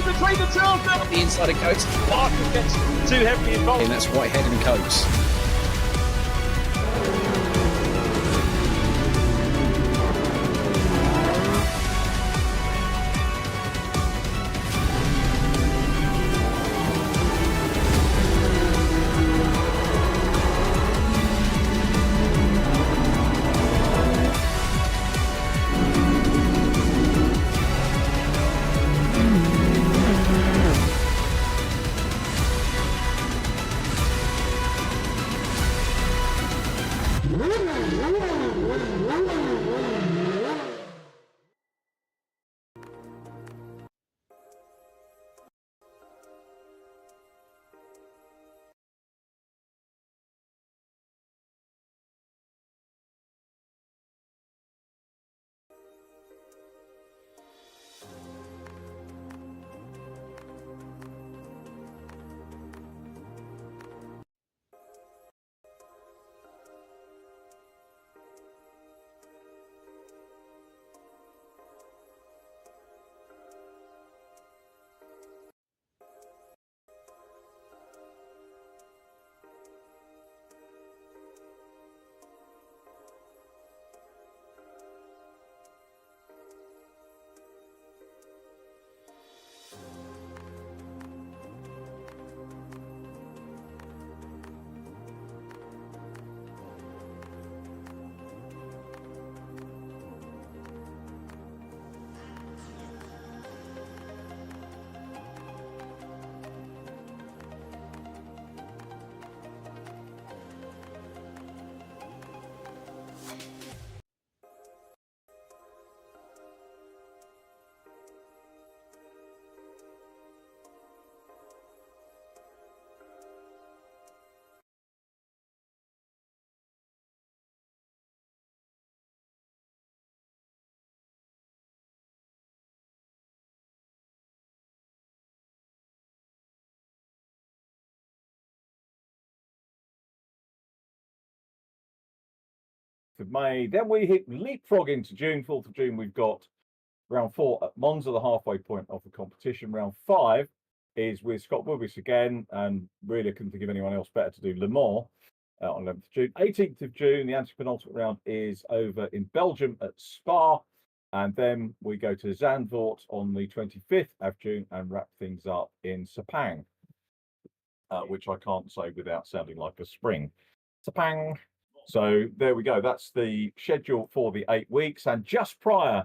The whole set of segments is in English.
Between the two of them. The inside of Coates. Parker gets too heavily involved. And that's Whitehead and Coates. Of May. Then we hit leapfrog into June. 4th of June, we've got round 4 at Monza, the halfway point of the competition. Round 5 is with Scott Woodwiss again, and really I couldn't think of anyone else better to do Le Mans on 11th of June. 18th of June, the anti-penultimate round is over in Belgium at Spa, and then we go to Zandvoort on the 25th of June and wrap things up in Sepang, which I can't say without sounding like a spring. Sepang. So there we go. That's the schedule for the 8 weeks. And just prior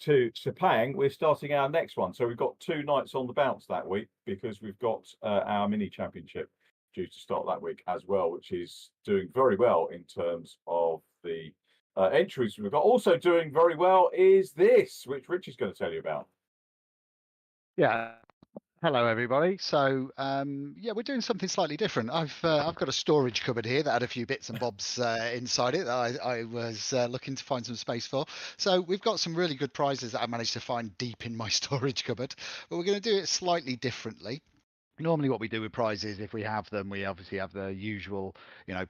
to Sepang, we're starting our next one. So we've got 2 nights on the bounce that week because we've got our mini championship due to start that week as well, which is doing very well in terms of the entries we've got. Also doing very well is this, which Rich is going to tell you about. Yeah. Hello, everybody. So, yeah, we're doing something slightly different. I've got a storage cupboard here that had a few bits and bobs inside it that I was looking to find some space for. So we've got some really good prizes that I managed to find deep in my storage cupboard, but we're going to do it slightly differently. Normally what we do with prizes, if we have them, we obviously have the usual,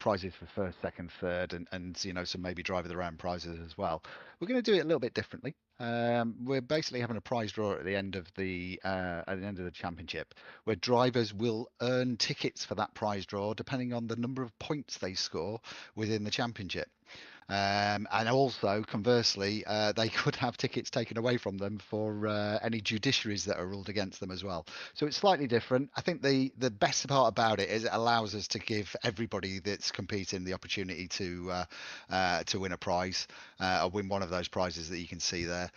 prizes for first, second, third, and some maybe driver of the round prizes as well. We're going to do it a little bit differently. We're basically having a prize draw at the end of the championship, where drivers will earn tickets for that prize draw depending on the number of points they score within the championship. And also, conversely, they could have tickets taken away from them for any judiciaries that are ruled against them as well. So it's slightly different. I think the best part about it is it allows us to give everybody that's competing the opportunity to win a prize, or win one of those prizes that you can see there.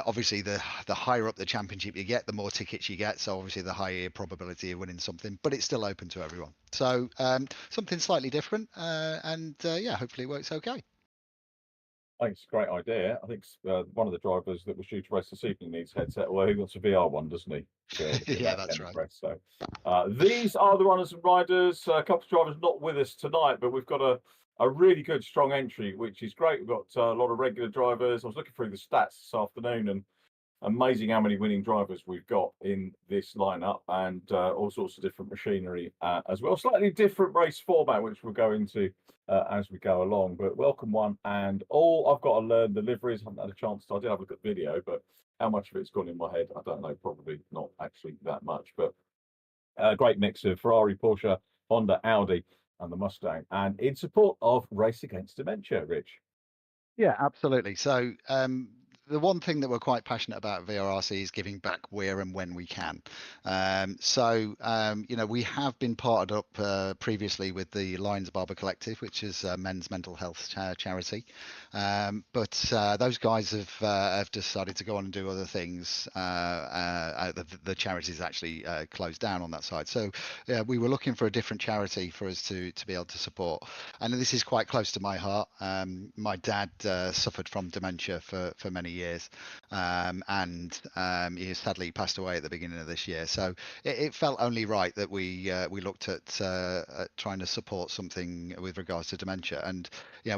Obviously, the higher up the championship you get, the more tickets you get. So obviously, the higher your probability of winning something. But it's still open to everyone. So something slightly different, and yeah, hopefully it works okay. I think it's a great idea. I think one of the drivers that was due to race this evening needs a headset. Well, he wants a VR one, doesn't he? Yeah, that's right. So these are the runners and riders. A couple of drivers not with us tonight, but we've got a really good, strong entry, which is great. We've got a lot of regular drivers. I was looking through the stats this afternoon, and amazing how many winning drivers we've got in this lineup, and all sorts of different machinery as well. Slightly different race format, which we'll go into as we go along. But welcome one and all. I've got to learn the liveries. I haven't had a chance to. I did have a look at video, but how much of it's gone in my head, I don't know. Probably not actually that much. But a great mix of Ferrari, Porsche, Honda, Audi, and the Mustang, and in support of Race Against Dementia, Rich. Yeah, absolutely. So the one thing that we're quite passionate about at VRRC is giving back where and when we can. You know, we have been partnered up previously with the Lions Barber Collective, which is a men's mental health charity. But those guys have decided to go on and do other things. The charity's actually closed down on that side. So we were looking for a different charity for us to be able to support. And this is quite close to my heart. My dad suffered from dementia for many years, and he sadly passed away at the beginning of this year. So it felt only right that we looked at trying to support something with regards to dementia. And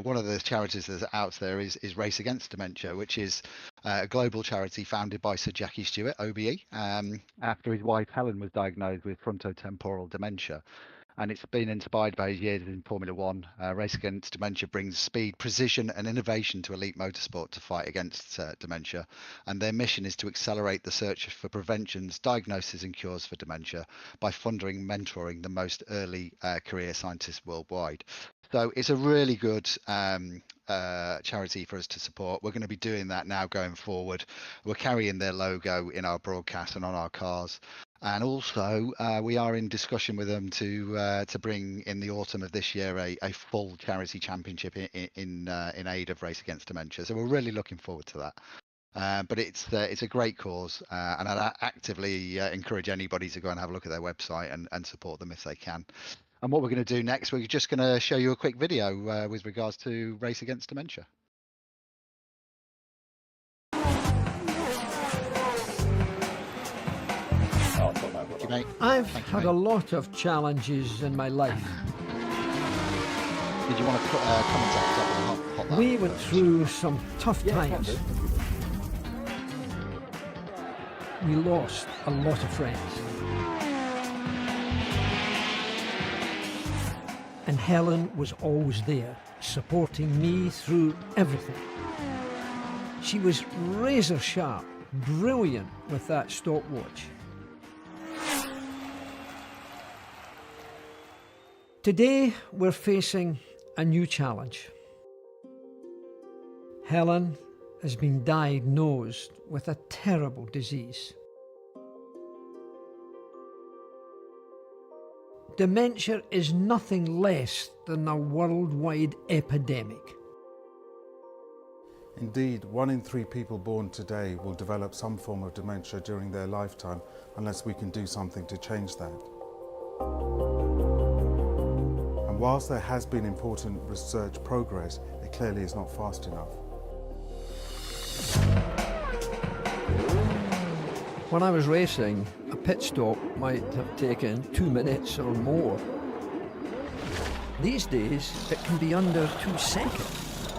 one of the charities that's out there is Race Against Dementia, which is a global charity founded by Sir Jackie Stewart, OBE, after his wife Helen was diagnosed with frontotemporal dementia. And it's been inspired by his years in Formula One. Race Against Dementia brings speed, precision, and innovation to elite motorsport to fight against dementia. And their mission is to accelerate the search for preventions, diagnosis, and cures for dementia by funding and mentoring the most early career scientists worldwide. So it's a really good charity for us to support. We're going to be doing that now going forward. We're carrying their logo in our broadcast and on our cars. And also, we are in discussion with them to bring in the autumn of this year a full charity championship in aid of Race Against Dementia. So we're really looking forward to that. But it's a great cause, and I'd actively encourage anybody to go and have a look at their website and support them if they can. And what we're going to do next, we're just going to show you a quick video with regards to Race Against Dementia. I've had a lot of challenges in my life. Did you want to comment on We went through some tough times. We lost a lot of friends. And Helen was always there, supporting me through everything. She was razor sharp, brilliant with that stopwatch. Today, we're facing a new challenge. Helen has been diagnosed with a terrible disease. Dementia is nothing less than a worldwide epidemic. Indeed, 1 in 3 people born today will develop some form of dementia during their lifetime unless we can do something to change that. Whilst there has been important research progress, it clearly is not fast enough. When I was racing, a pit stop might have taken 2 minutes or more. These days, it can be under 2 seconds.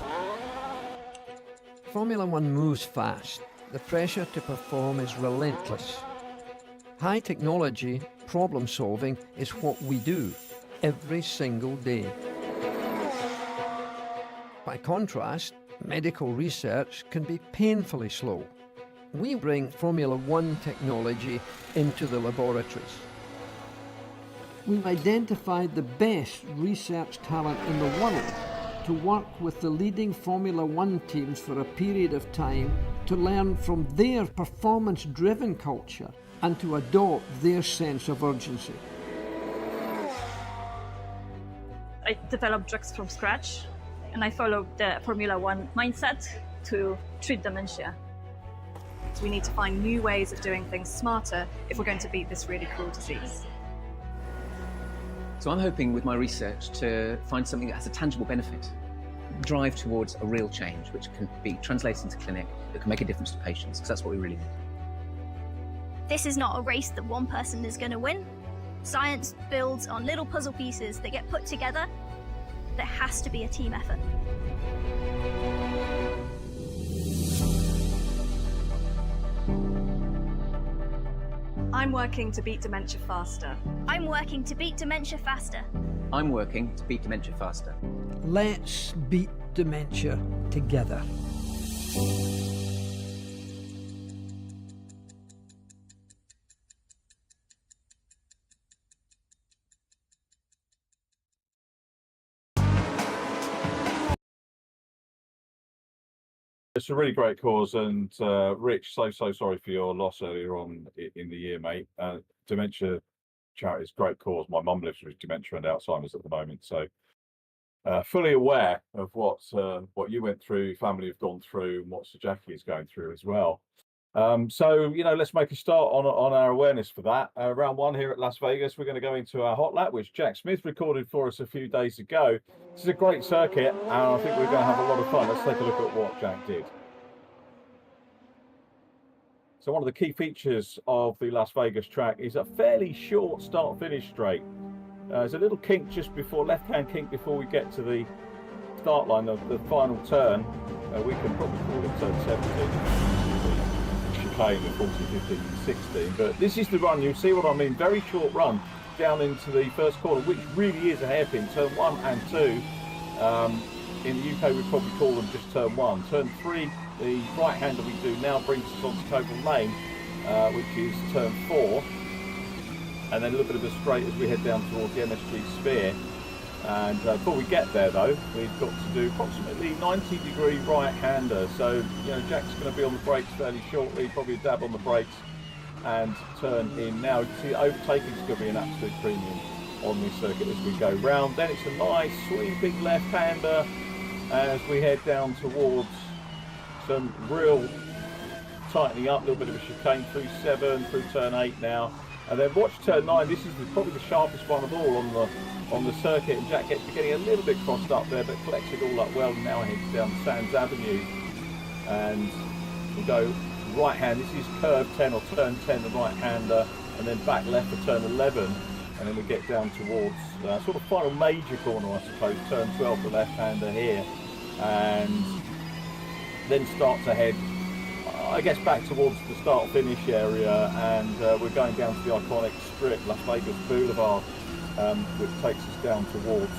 Formula One moves fast. The pressure to perform is relentless. High technology, problem solving is what we do every single day. By contrast, medical research can be painfully slow. We bring Formula One technology into the laboratories. We've identified the best research talent in the world to work with the leading Formula One teams for a period of time to learn from their performance-driven culture and to adopt their sense of urgency. I developed drugs from scratch, and I followed the Formula One mindset to treat dementia. We need to find new ways of doing things smarter if we're going to beat this really cruel disease. So I'm hoping with my research to find something that has a tangible benefit. drive towards a real change, which can be translated into clinic, that can make a difference to patients, because that's what we really need. This is not a race that one person is going to win. Science builds on little puzzle pieces that get put together. There has to be a team effort. I'm working to beat dementia faster. I'm working to beat dementia faster. I'm working to beat dementia faster. Let's beat dementia together. It's a really great cause, and Rich, so sorry for your loss earlier on in the year, mate. Dementia charity is a great cause. My mum lives with dementia and Alzheimer's at the moment, so fully aware of what you went through, family have gone through, and what Sir Jackie is going through as well. So let's make a start on our awareness for that. Round one here at Las Vegas, we're going to go into our hot lap, which Jack Smith recorded for us a few days ago. This is a great circuit, and I think we're going to have a lot of fun. Let's take a look at what Jack did. So one of the key features of the Las Vegas track is a fairly short start-finish straight. There's a little kink just before, left-hand kink before we get to the start line of the final turn. We can probably call it turn 17. Chicane of 14, 15, and 16. But this is the run. You'll see what I mean. Very short run down into the first corner, which really is a hairpin. Turn 1 and 2. In the UK, we probably call them just turn 1. Turn 3, the right-hander we do now brings us onto Coburn Lane, which is turn 4. And then a little bit of a straight as we head down towards the MSG Sphere. And before we get there, though, we've got to do approximately 90-degree right-hander. So, Jack's going to be on the brakes fairly shortly, probably a dab on the brakes, and turn in now. You can see overtaking is going to be an absolute premium on this circuit as we go round. Then it's a nice sweeping left-hander as we head down towards some real tightening up, a little bit of a chicane through 7, through turn 8 now. And then watch turn 9. This is probably the sharpest one of all on the circuit, and Jack gets getting a little bit crossed up there, but collects it all up well, and now heads down Sands Avenue. And we'll go right hand. This is curve 10 or turn 10, the right hander, and then back left for turn 11. And then we get down towards sort of final major corner, I suppose, turn 12, the left hander here. And then start to head, I guess, back towards the start-finish area, and we're going down to the iconic strip, Las Vegas Boulevard, which takes us down towards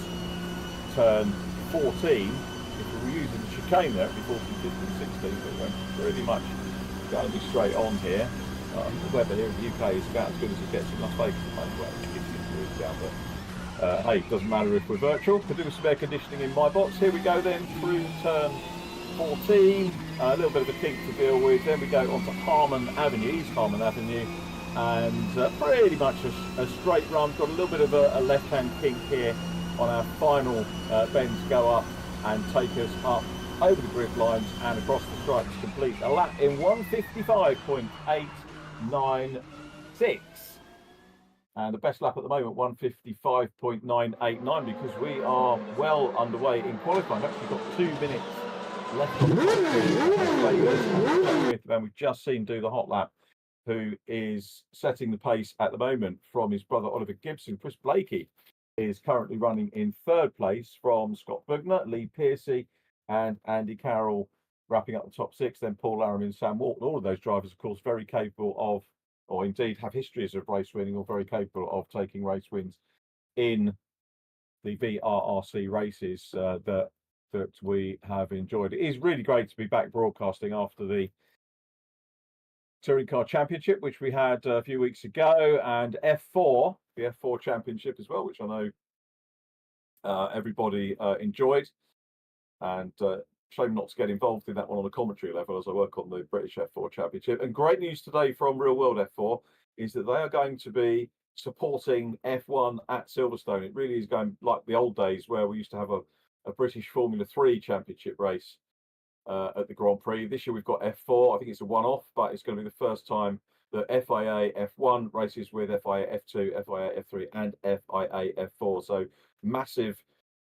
turn 14. If we were using the chicane there, it'd be 14, 15, 16, but we're pretty much going to be straight on here. The weather here in the UK is about as good as it gets in Las Vegas at the moment, where it's 50 degrees down, but hey, it doesn't matter if we're virtual. Could do some air conditioning in my box. Here we go then through turn 14, a little bit of a kink to deal with. Then we go onto Harmon Avenue, East Harmon Avenue, and pretty much a straight run. Got a little bit of a left-hand kink here on our final bends, go up and take us up over the grid lines and across the stripes, complete a lap in 155.896. And the best lap at the moment, 155.989, because we are well underway in qualifying. We've actually got 2 minutes left on the clock and we've just seen do the hot lap, who is setting the pace at the moment from his brother Oliver Gibson. Chris Blakey is currently running in 3rd place from Scott Bugner, Lee Piercy, and Andy Carroll wrapping up the top 6. Then Paul Laram and Sam Walton. All of those drivers, of course, very capable of, or indeed have histories of race winning, or very capable of taking race wins in the VRRC races that we have enjoyed. It is really great to be back broadcasting after the Touring Car Championship, which we had a few weeks ago, and F4, the F4 Championship as well, which I know everybody enjoyed. And shame not to get involved in that one on the commentary level, as I work on the British F4 Championship. And great news today from Real World F4 is that they are going to be supporting F1 at Silverstone. It really is going like the old days where we used to have a British Formula 3 Championship race at the Grand Prix. This year we've got F4. I think it's a one-off, but it's going to be the first time that FIA F1 races with FIA F2, FIA F3, and FIA F4. So massive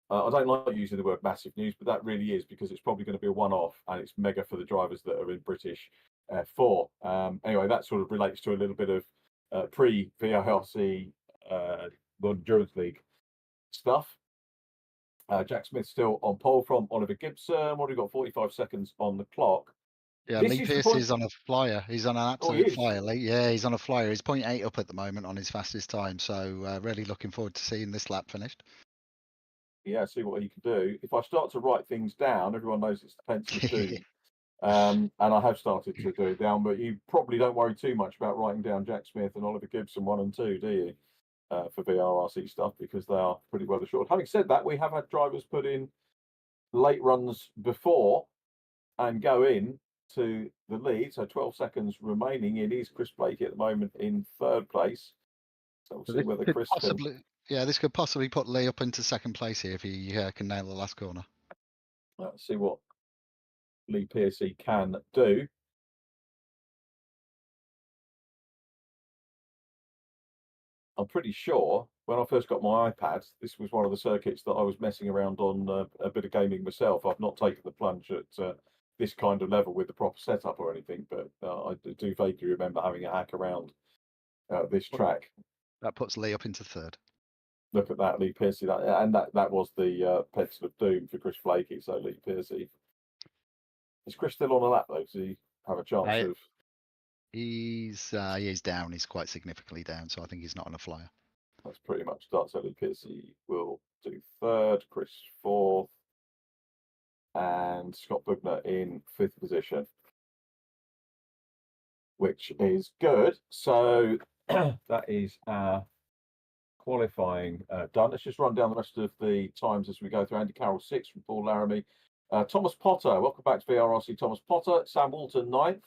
I don't like using the word massive news, but that really is, because it's probably going to be a one-off, and it's mega for the drivers that are in British F4. Anyway, that sort of relates to a little bit of pre-VRRC World Endurance League stuff. Jack Smith still on pole from Oliver Gibson. What have we got? 45 seconds on the clock. Yeah, This Lee is the Pearce point- is on a flyer. He's on an Oh, absolute he is. flyer, Lee. Yeah, he's on a flyer. He's 0.8 up at the moment on his fastest time. So really looking forward to seeing this lap finished. Yeah, see what he can do. If I start to write things down, everyone knows it's the pencil of doom. And I have started to do it down, but you probably don't worry too much about writing down Jack Smith and Oliver Gibson 1 and 2, do you? For VRRC stuff, because they are pretty well assured. Having said that, we have had drivers put in late runs before and go in to the lead. So 12 seconds remaining. It is Chris Blakey at the moment in 3rd place. So we'll see whether Could Chris possibly, yeah, this could possibly put Lee up into 2nd place here if he can nail the last corner. Let's see what Lee Pearcey can do. I'm pretty sure when I first got my iPad, this was one of the circuits that I was messing around on a bit of gaming myself. I've not taken the plunge at this kind of level with the proper setup or anything, but I do vaguely remember having a hack around this track. That puts Lee up into 3rd. Look at that, Lee Pearcey. That was the pencil of doom for Chris Blakey. So Lee Pearcey. Is Chris still on a lap though? Does he have a chance of? He's down. He's quite significantly down, so I think he's not on a flyer. That's pretty much starts. So Lee Pearcey will do 3rd, Chris 4th, and Scott Bugner in 5th position, which is good. So that is our qualifying done. Let's just run down the rest of the times as we go through. Andy Carroll 6th from Paul Laramie. Thomas Potter, welcome back to VRRC. Thomas Potter. Sam Walton 9th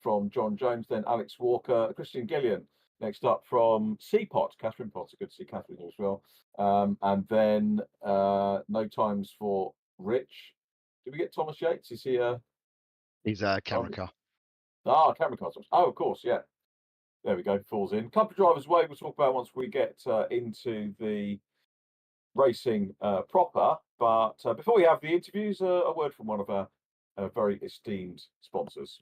from John Jones. Then Alex Walker. Christian Gillian next up from Seapot. Catherine Potter. Good to see Catherine here as well. And then no times for Rich. Did we get Thomas Yates? Is he He's a camera car. Camera car. Oh, of course, yeah. There we go. Falls in. Couple of drivers away. We'll talk about once we get into the racing proper. But before we have the interviews, a word from one of our very esteemed sponsors.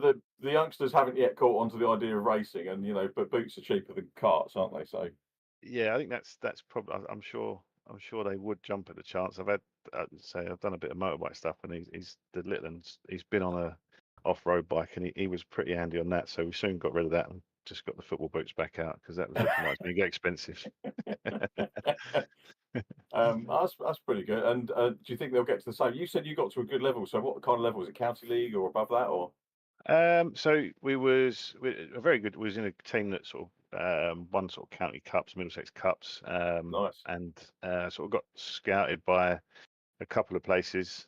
the youngsters haven't yet caught onto the idea of racing, and but boots are cheaper than carts, aren't they? So Yeah, I think that's probably. I'm sure they would jump at the chance. I've done a bit of motorbike stuff, and he's the little one's. He's been on a off-road bike, and he was pretty handy on that. So we soon got rid of that and just got the football boots back out because that was looking like it's going to get expensive. that's pretty good. And do you think they'll get to the same? You said you got to a good level. So what kind of level was it? County league or above that, or? So we a very good. We was in a team that sort of won sort of county cups, Middlesex cups, Nice. and sort of got scouted by a couple of places.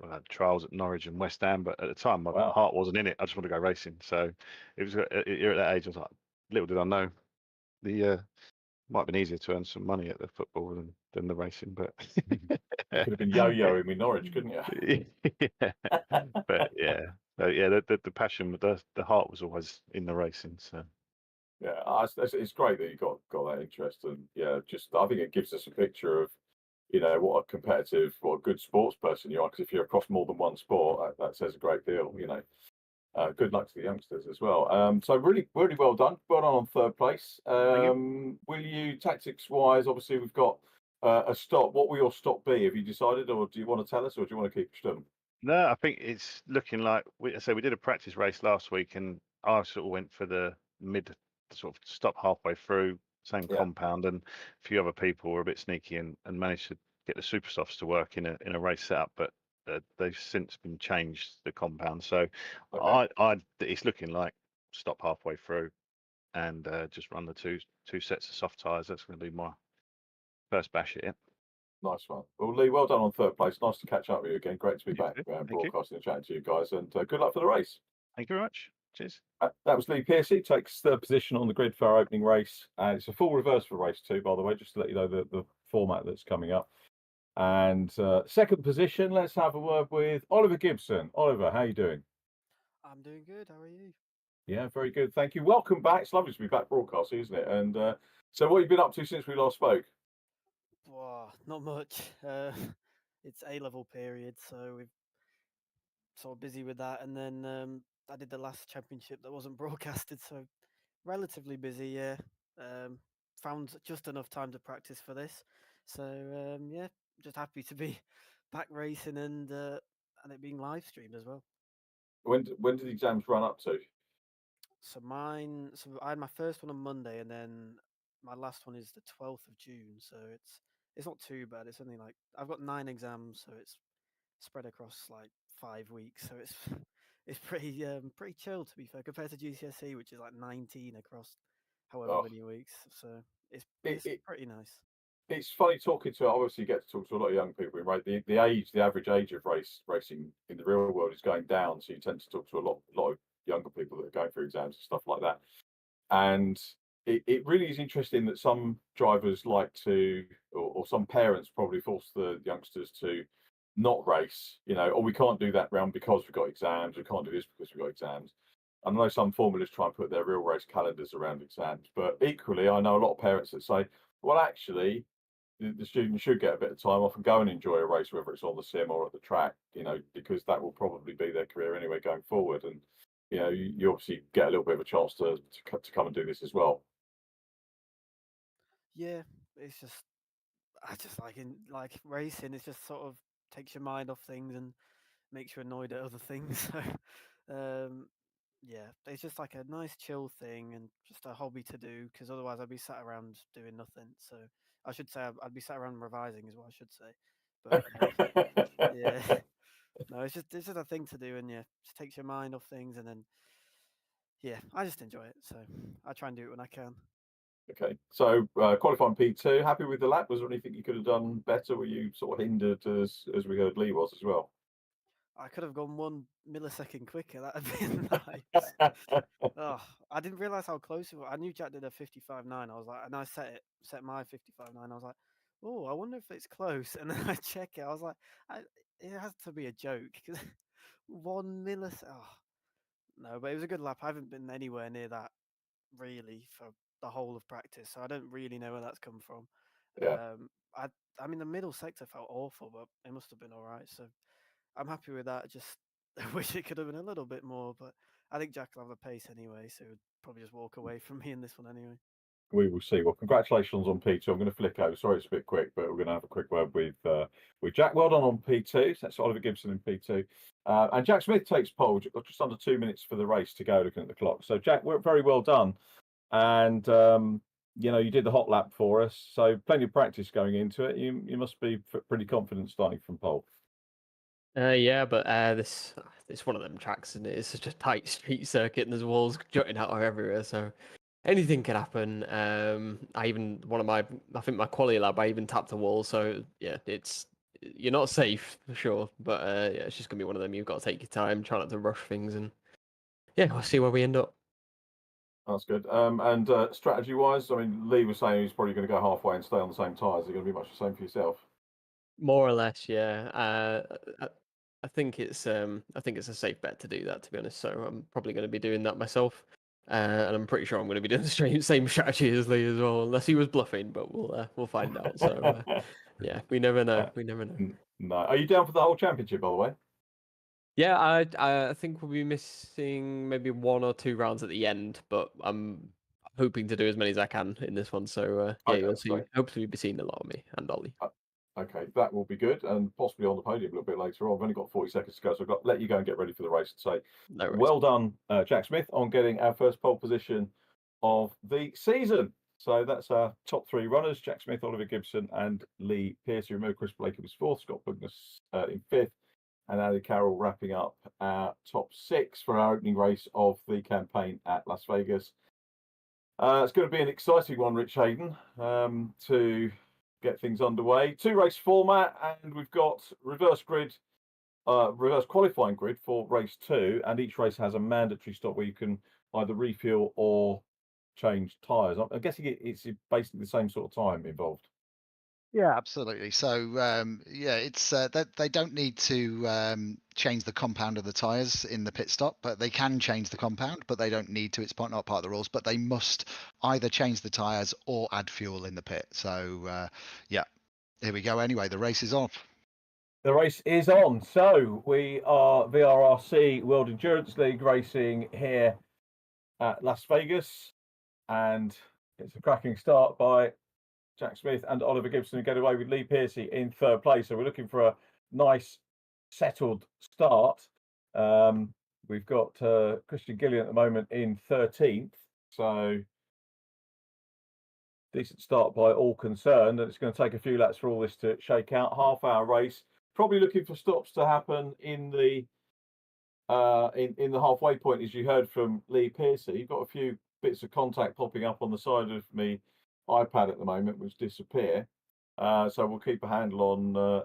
I had trials at Norwich and West Ham, but at the time my Wow. heart wasn't in it. I just wanted to go racing. So it was you're at that age. I was like, little did I know, the might have been easier to earn some money at the football than the racing, but You could have been yo-yoing with Norwich, couldn't you? yeah. But yeah, so yeah, the passion, the heart was always in the racing. So Yeah, it's great that you got that interest, and yeah, just I think it gives us a picture of what a good sports person you are. Because if you're across more than one sport, that says a great deal. Good luck to the youngsters as well. So really, really well done. Well done on third place. Will you, tactics wise? Obviously, we've got a stop. What will your stop be? Have you decided, or do you want to tell us, or do you want to keep stum? no, I think it's looking like we did a practice race last week, and I sort of went for the mid, sort of stop halfway through, same Yeah. compound, and a few other people were a bit sneaky and managed to get the super softs to work in a race setup, but they've since been changed, the compound. So Okay. it's looking like stop halfway through and just run the two sets of soft tires. That's going to be my first bash at it. Nice one. Well, Lee, well done on third place. Nice to catch up with you again. Great to be You back too. Thank you. broadcasting and chatting to you guys, and good luck for the race. Thank you very much. Cheers. That was Lee Piercy, takes third position on the grid for our opening race. And it's a full reverse for race 2, by the way, just to let you know the format that's coming up. And second position, let's have a word with Oliver Gibson. Oliver, how are you doing? I'm doing good. How are you? Yeah, very good. Thank you. Welcome back. It's lovely to be back broadcasting, isn't it? And so what have you been up to since we last spoke? Well, not much. It's A-level period, so we're sort of busy with that. And then I did the last championship that wasn't broadcasted, so relatively busy, yeah. Found just enough time to practice for this. So, yeah, just happy to be back racing and it being live streamed as well. When did the exams run up to? So I had my first one on Monday, and then my last one is the 12th of June. So it's not too bad. It's only like I've got 9 exams, so it's spread across like 5 weeks. So it's it's pretty chill, to be fair, compared to GCSE, which is like 19 across however many weeks. So it's pretty nice. It's funny talking to. Obviously, you get to talk to a lot of young people, right? The average age of racing in the real world is going down, so you tend to talk to a lot of younger people that are going through exams and stuff like that. And it really is interesting that some drivers like to, or some parents probably force the youngsters to not race. Or we can't do that round because we've got exams. We can't do this because we've got exams. I know some formulas try and put their real race calendars around exams, but equally, I know a lot of parents that say, well, actually, the student should get a bit of time off and go and enjoy a race, whether it's on the sim or at the track, because that will probably be their career anyway going forward. And you obviously get a little bit of a chance to come and do this as well. Yeah, it's just I just like racing. It just sort of takes your mind off things and makes you annoyed at other things. So yeah, it's just like a nice chill thing and just a hobby to do. Because otherwise, I'd be sat around doing nothing. So I should say I'd be sat around revising, is what I should say. But yeah, no, it's just a thing to do, and yeah, just takes your mind off things, and then yeah, I just enjoy it. So I try and do it when I can. Okay, so qualifying P2, happy with the lap? Was there anything you could have done better? Were you sort of hindered as we heard Lee was as well? I could have gone 1 millisecond quicker. That'd been nice. Oh, I didn't realize how close it was. I knew Jack did a 55.9. I was like, and I set my 55.9. I was like, oh, I wonder if it's close. And then I check it. I was like, it has to be a joke because 1 millisecond. Oh, no, but it was a good lap. I haven't been anywhere near that really for the whole of practice, so I don't really know where that's come from. Yeah. I mean, the middle sector felt awful, but it must have been all right. So I'm happy with that. Just I wish it could have been a little bit more, but I think Jack will have the pace anyway, so he'll probably just walk away from me in this one anyway. We will see. Well, congratulations on P2. I'm going to flick over. Sorry, it's a bit quick, but we're going to have a quick word with Jack. Well done on P2. So that's Oliver Gibson in P2. And Jack Smith takes pole. Just under 2 minutes for the race to go, looking at the clock. So, Jack, very well done. And, you did the hot lap for us. So, plenty of practice going into it. You must be pretty confident starting from pole. Yeah, but this it's one of them tracks, and it's such a tight street circuit, and there's walls jutting out of everywhere, so anything can happen. I think my quality lab, I even tapped a wall, so yeah, you're not safe for sure, but yeah, it's just gonna be one of them. You've got to take your time, try not to rush things, and yeah, we'll see where we end up. That's good. And strategy-wise, I mean, Lee was saying he's probably going to go halfway and stay on the same tyres. Are going to be much the same for yourself? More or less, yeah. I think it's a safe bet to do that, to be honest. So I'm probably going to be doing that myself, and I'm pretty sure I'm going to be doing the same strategy as Lee as well, unless he was bluffing. But we'll find out. So yeah, we never know. We never know. No. Are you down for the whole championship, by the way? Yeah, I think we'll be missing maybe 1 or 2 rounds at the end, but I'm hoping to do as many as I can in this one. So yeah, you'll see. Hopefully, you'll be seeing a lot of me and Ollie. Okay, that will be good, and possibly on the podium a little bit later on. I've only got 40 seconds to go, so I've got to let you go and get ready for the race and say, well done, Jack Smith, on getting our first pole position of the season. So that's our top 3 runners: Jack Smith, Oliver Gibson, and Lee Pearce. Remember, Chris Blakey was 4th, Scott Bugnes in 5th, and Ali Carroll wrapping up our top 6 for our opening race of the campaign at Las Vegas. It's going to be an exciting one, Rich Hayden, to get things underway. 2-race format, and we've got reverse qualifying grid for race 2, and each race has a mandatory stop where you can either refuel or change tyres. I'm guessing it's basically the same sort of time involved. Yeah, absolutely. So yeah, it's that they don't need to change the compound of the tyres in the pit stop, but they can change the compound, but they don't need to. It's not part of the rules, but they must either change the tyres or add fuel in the pit. So yeah, here we go. Anyway, the race is off. The race is on. So we are VRRC World Endurance League racing here at Las Vegas, and it's a cracking start by Jack Smith and Oliver Gibson, who get away with Lee Pearcey in 3rd place. So we're looking for a nice, settled start. We've got Christian Gillian at the moment in 13th. So decent start by all concerned. And it's going to take a few laps for all this to shake out. Half-hour race. Probably looking for stops to happen in the halfway point, as you heard from Lee Pearcey. You've got a few bits of contact popping up on the side of me iPad at the moment, which disappear. So we'll keep a handle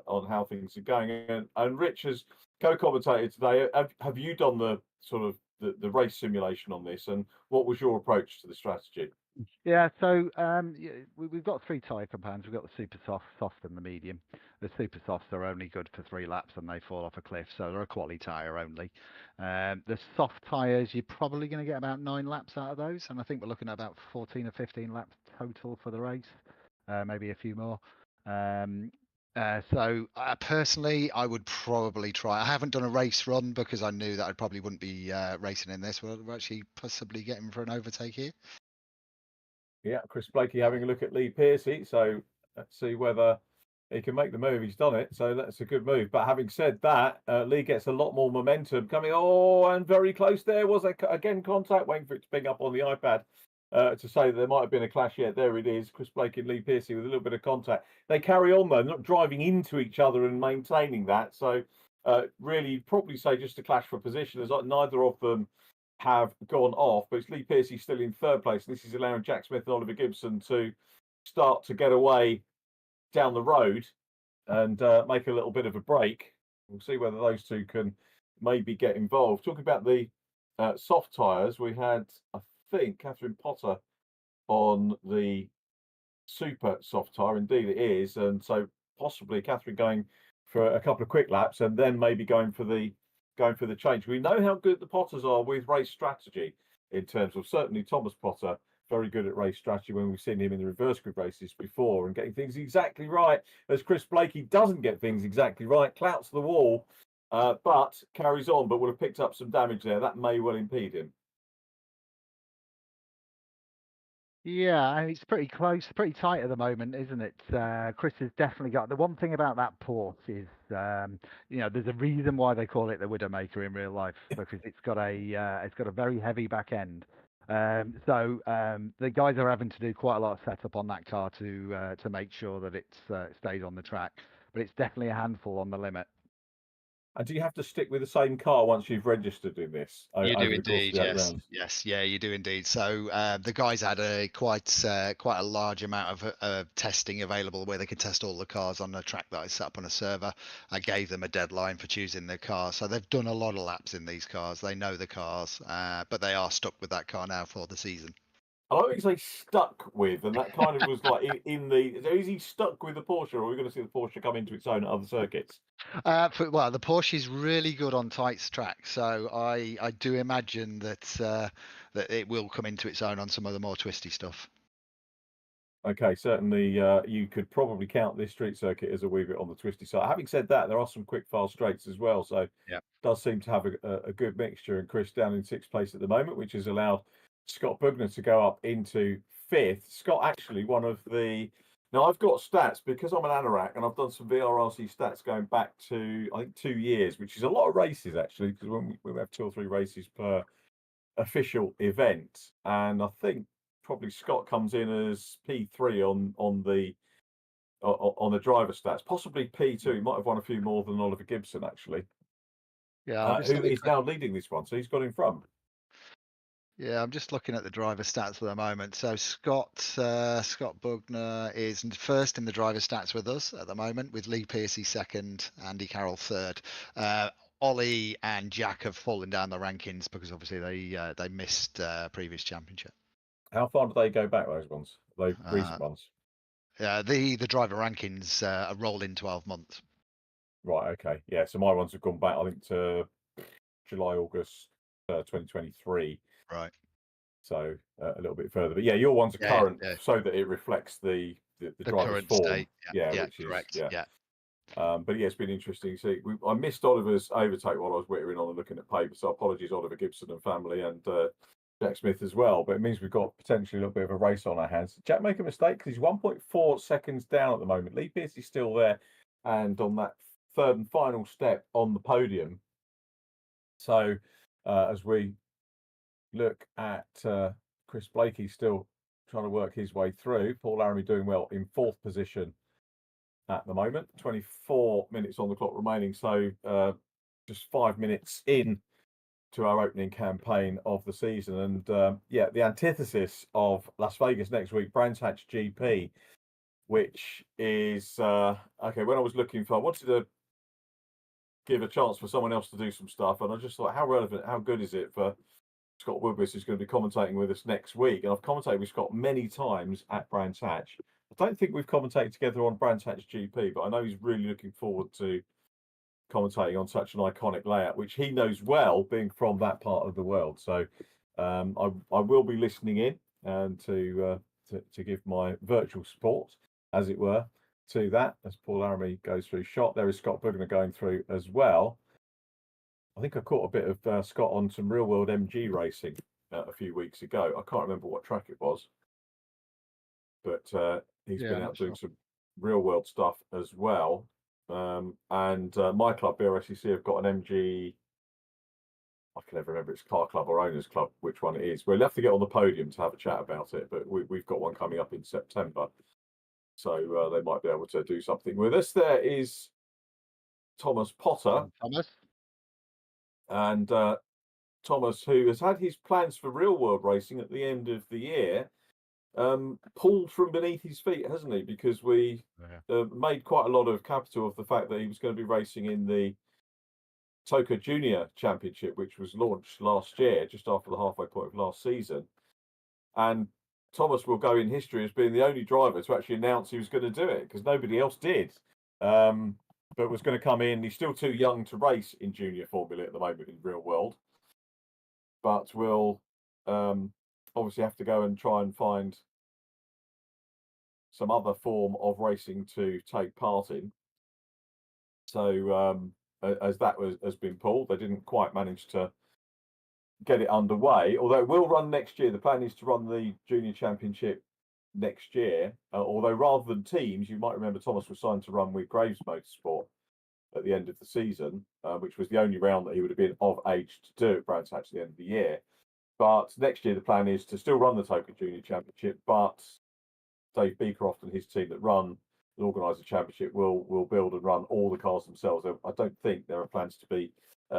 on how things are going. And Rich has co-commentated today. Have you done the sort of the race simulation on this, and what was your approach to the strategy? Yeah, so we've got 3 tyre compounds. We've got the super soft, and the medium. The super softs are only good for 3 laps, and they fall off a cliff, so they're a quality tyre only. The soft tyres, you're probably going to get about 9 laps out of those, and I think we're looking at about 14 or 15 laps total for the race, maybe a few more. So personally, I would probably try. I haven't done a race run because I knew that I probably wouldn't be racing in this. We're actually possibly getting for an overtake here. Yeah, Chris Blakey having a look at Lee Pearcey. So let's see whether he can make the move. He's done it, so that's a good move. But having said that, Lee gets a lot more momentum coming. Oh, and very close there. Was again contact, waiting for it to ping up on the iPad to say that there might have been a clash. Yeah, there it is. Chris Blakey and Lee Pearcey with a little bit of contact. They carry on, though, not driving into each other and maintaining that. So really, probably say just a clash for position, as neither of them have gone off, but it's Lee Pearcey still in 3rd place. This is allowing Jack Smith and Oliver Gibson to start to get away down the road and make a little bit of a break. We'll see whether those two can maybe get involved. Talking about the soft tyres, we had, I think, Catherine Potter on the super soft tyre. Indeed it is, and so possibly Catherine going for a couple of quick laps and then maybe going for the change. We know how good the Potters are with race strategy, in terms of certainly Thomas Potter, very good at race strategy when we've seen him in the reverse grid races before and getting things exactly right, as Chris Blakey doesn't get things exactly right, clouts the wall but carries on, but will have picked up some damage there. That may well impede him. Yeah, it's pretty close, pretty tight at the moment, isn't it? Chris has definitely got the one thing about that port is, there's a reason why they call it the Widowmaker in real life because it's got a very heavy back end. So the guys are having to do quite a lot of setup on that car to make sure that it stays on the track. But it's definitely a handful on the limit. And do you have to stick with the same car once you've registered in this? You do over the course of indeed, the 8 yes, rounds? yes, yeah, you do indeed. So the guys had a quite a large amount of testing available where they could test all the cars on a track that I set up on a server. I gave them a deadline for choosing their car, so they've done a lot of laps in these cars. They know the cars, but they are stuck with that car now for the season. I don't think say stuck with, and that kind of was like in the. So is he stuck with the Porsche, or are we going to see the Porsche come into its own at other circuits? Well, the Porsche is really good on tight tracks, so I do imagine that that it will come into its own on some of the more twisty stuff. Okay, certainly you could probably count this street circuit as a wee bit on the twisty side. Having said that, there are some quick fast straights as well, so yeah, does seem to have a good mixture. And Chris down in 6th place at the moment, which has allowed Scott Bugner to go up into 5th. Scott actually one of the. Now I've got stats because I'm an anorak and I've done some VRRC stats going back to I think 2 years, which is a lot of races actually because when we have 2 or 3 races per official event, and I think probably Scott comes in as P3 on the driver stats, possibly P2. He might have won a few more than Oliver Gibson actually. Yeah, Who is now leading this one, so he's got in front. Yeah, I'm just looking at the driver stats for the moment. So Scott Bugner is first in the driver stats with us at the moment, with Lee Piercy second, Andy Carroll third. Ollie and Jack have fallen down the rankings because obviously they missed previous championship. How far do they go back, those ones? Those recent ones? The driver rankings are rolling 12 months. Right. Okay. Yeah. So my ones have gone back, I think, to July, August 2023. Right. So a little bit further, but yeah, your ones are current, so that it reflects the driver's current form. state. Yeah, which correct. is Yeah. But yeah, it's been interesting. See, I missed Oliver's overtake while I was whittering on and looking at paper, so apologies, Oliver Gibson and family, and Jack Smith as well. But it means we've got potentially a little bit of a race on our hands. Jack make a mistake because he's 1.4 seconds down at the moment. Lee Pierce is still there, and on that third and final step on the podium. So as we look at Chris Blakey still trying to work his way through. Paul Laramie doing well in 4th position at the moment. 24 minutes on the clock remaining. So just 5 minutes in to our opening campaign of the season. And yeah, the antithesis of Las Vegas next week, Brands Hatch GP, which is, okay, when I was looking for, I wanted to give a chance for someone else to do some stuff. And I just thought, how relevant, how good is it for Scott Woodwiss, who's going to be commentating with us next week? And I've commentated with Scott many times at Brands Hatch. I don't think we've commentated together on Brands Hatch GP, but I know he's really looking forward to commentating on such an iconic layout, which he knows well, being from that part of the world. So I will be listening in and to give my virtual support, as it were, to that as Paul Laramie goes through shot. There is Scott Bugner going through as well. I think I caught a bit of Scott on some real world MG racing a few weeks ago. I can't remember what track it was, but he's been out doing some real world stuff as well. And my club, VRRC, have got an MG. I can never remember, it's Car Club or Owners Club, which one it is. We'll have to get on the podium to have a chat about it, but we've got one coming up in September. So they might be able to do something with us. There is Thomas Potter. And Thomas, who has had his plans for real world racing at the end of the year, pulled from beneath his feet, hasn't he? Because we made quite a lot of capital of the fact that he was going to be racing in the TOCA Junior Championship, which was launched last year, just after the halfway point of last season. And Thomas will go in history as being the only driver to actually announce he was going to do it, because nobody else did. But was going to come in. He's still too young to race in junior formula at the moment in real world, but will obviously have to go and try and find some other form of racing to take part in. So as that has been pulled. They didn't quite manage to get it underway, although it will run next year. The plan is to run the Junior Championship next year, although rather than teams, you might remember Thomas was signed to run with Graves Motorsport at the end of the season, which was the only round that he would have been of age to do at Brands Hatch at the end of the year. But next year, the plan is to still run the Toka Junior Championship, but Dave Beecroft and his team that run and organise the championship will build and run all the cars themselves. I don't think there are plans to be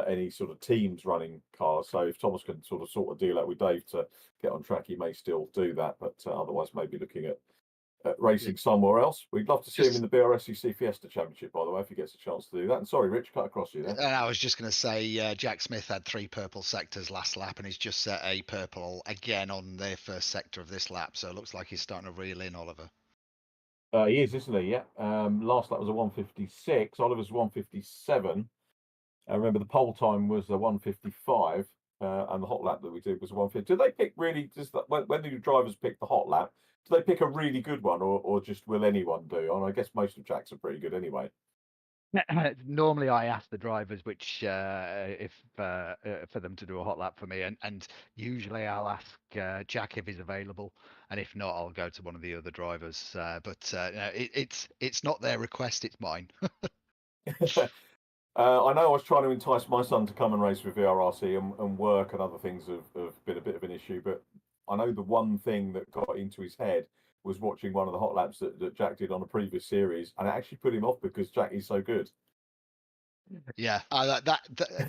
any sort of teams running cars. So if Thomas can sort a deal out with Dave to get on track, he may still do that. But otherwise, maybe looking at racing somewhere else. We'd love to see him in the VRRC Fiesta Championship, by the way, if he gets a chance to do that. And sorry, Rich, cut across you there. I was just going to say, Jack Smith had 3 purple sectors last lap, and he's just set a purple again on their first sector of this lap. So it looks like he's starting to reel in, Oliver. He is, isn't he? Yeah. Last lap was a 156. Oliver's 157. Remember, the pole time was a 155, and the hot lap that we did was a 150. Do they pick really? When the drivers pick the hot lap, do they pick a really good one, or just will anyone do? And I guess most of Jack's are pretty good anyway. Normally, I ask the drivers which if for them to do a hot lap for me, and usually I'll ask Jack if he's available, and if not, I'll go to one of the other drivers. But it's not their request; it's mine. I know I was trying to entice my son to come and race with VRRC, and work and other things have been a bit of an issue. But I know the one thing that got into his head was watching one of the hot laps that Jack did on a previous series, and it actually put him off because Jack is so good. Yeah,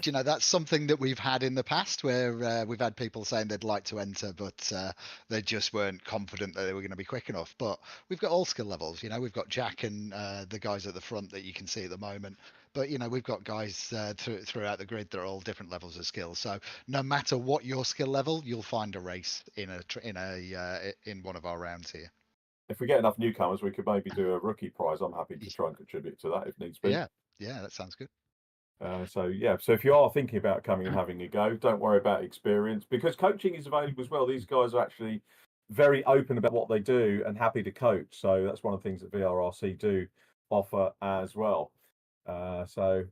you know, that's something that we've had in the past where we've had people saying they'd like to enter, but they just weren't confident that they were going to be quick enough. But we've got all skill levels. You know, we've got Jack and the guys at the front that you can see at the moment. But you know, we've got guys throughout the grid that are all different levels of skill. So no matter what your skill level, you'll find a race in one of our rounds here. If we get enough newcomers, we could maybe do a rookie prize. I'm happy to try and contribute to that if needs be. Yeah, that sounds good. So if you are thinking about coming and having a go, don't worry about experience, because coaching is available as well. These guys are actually very open about what they do and happy to coach. So that's one of the things that VRRC do offer as well. So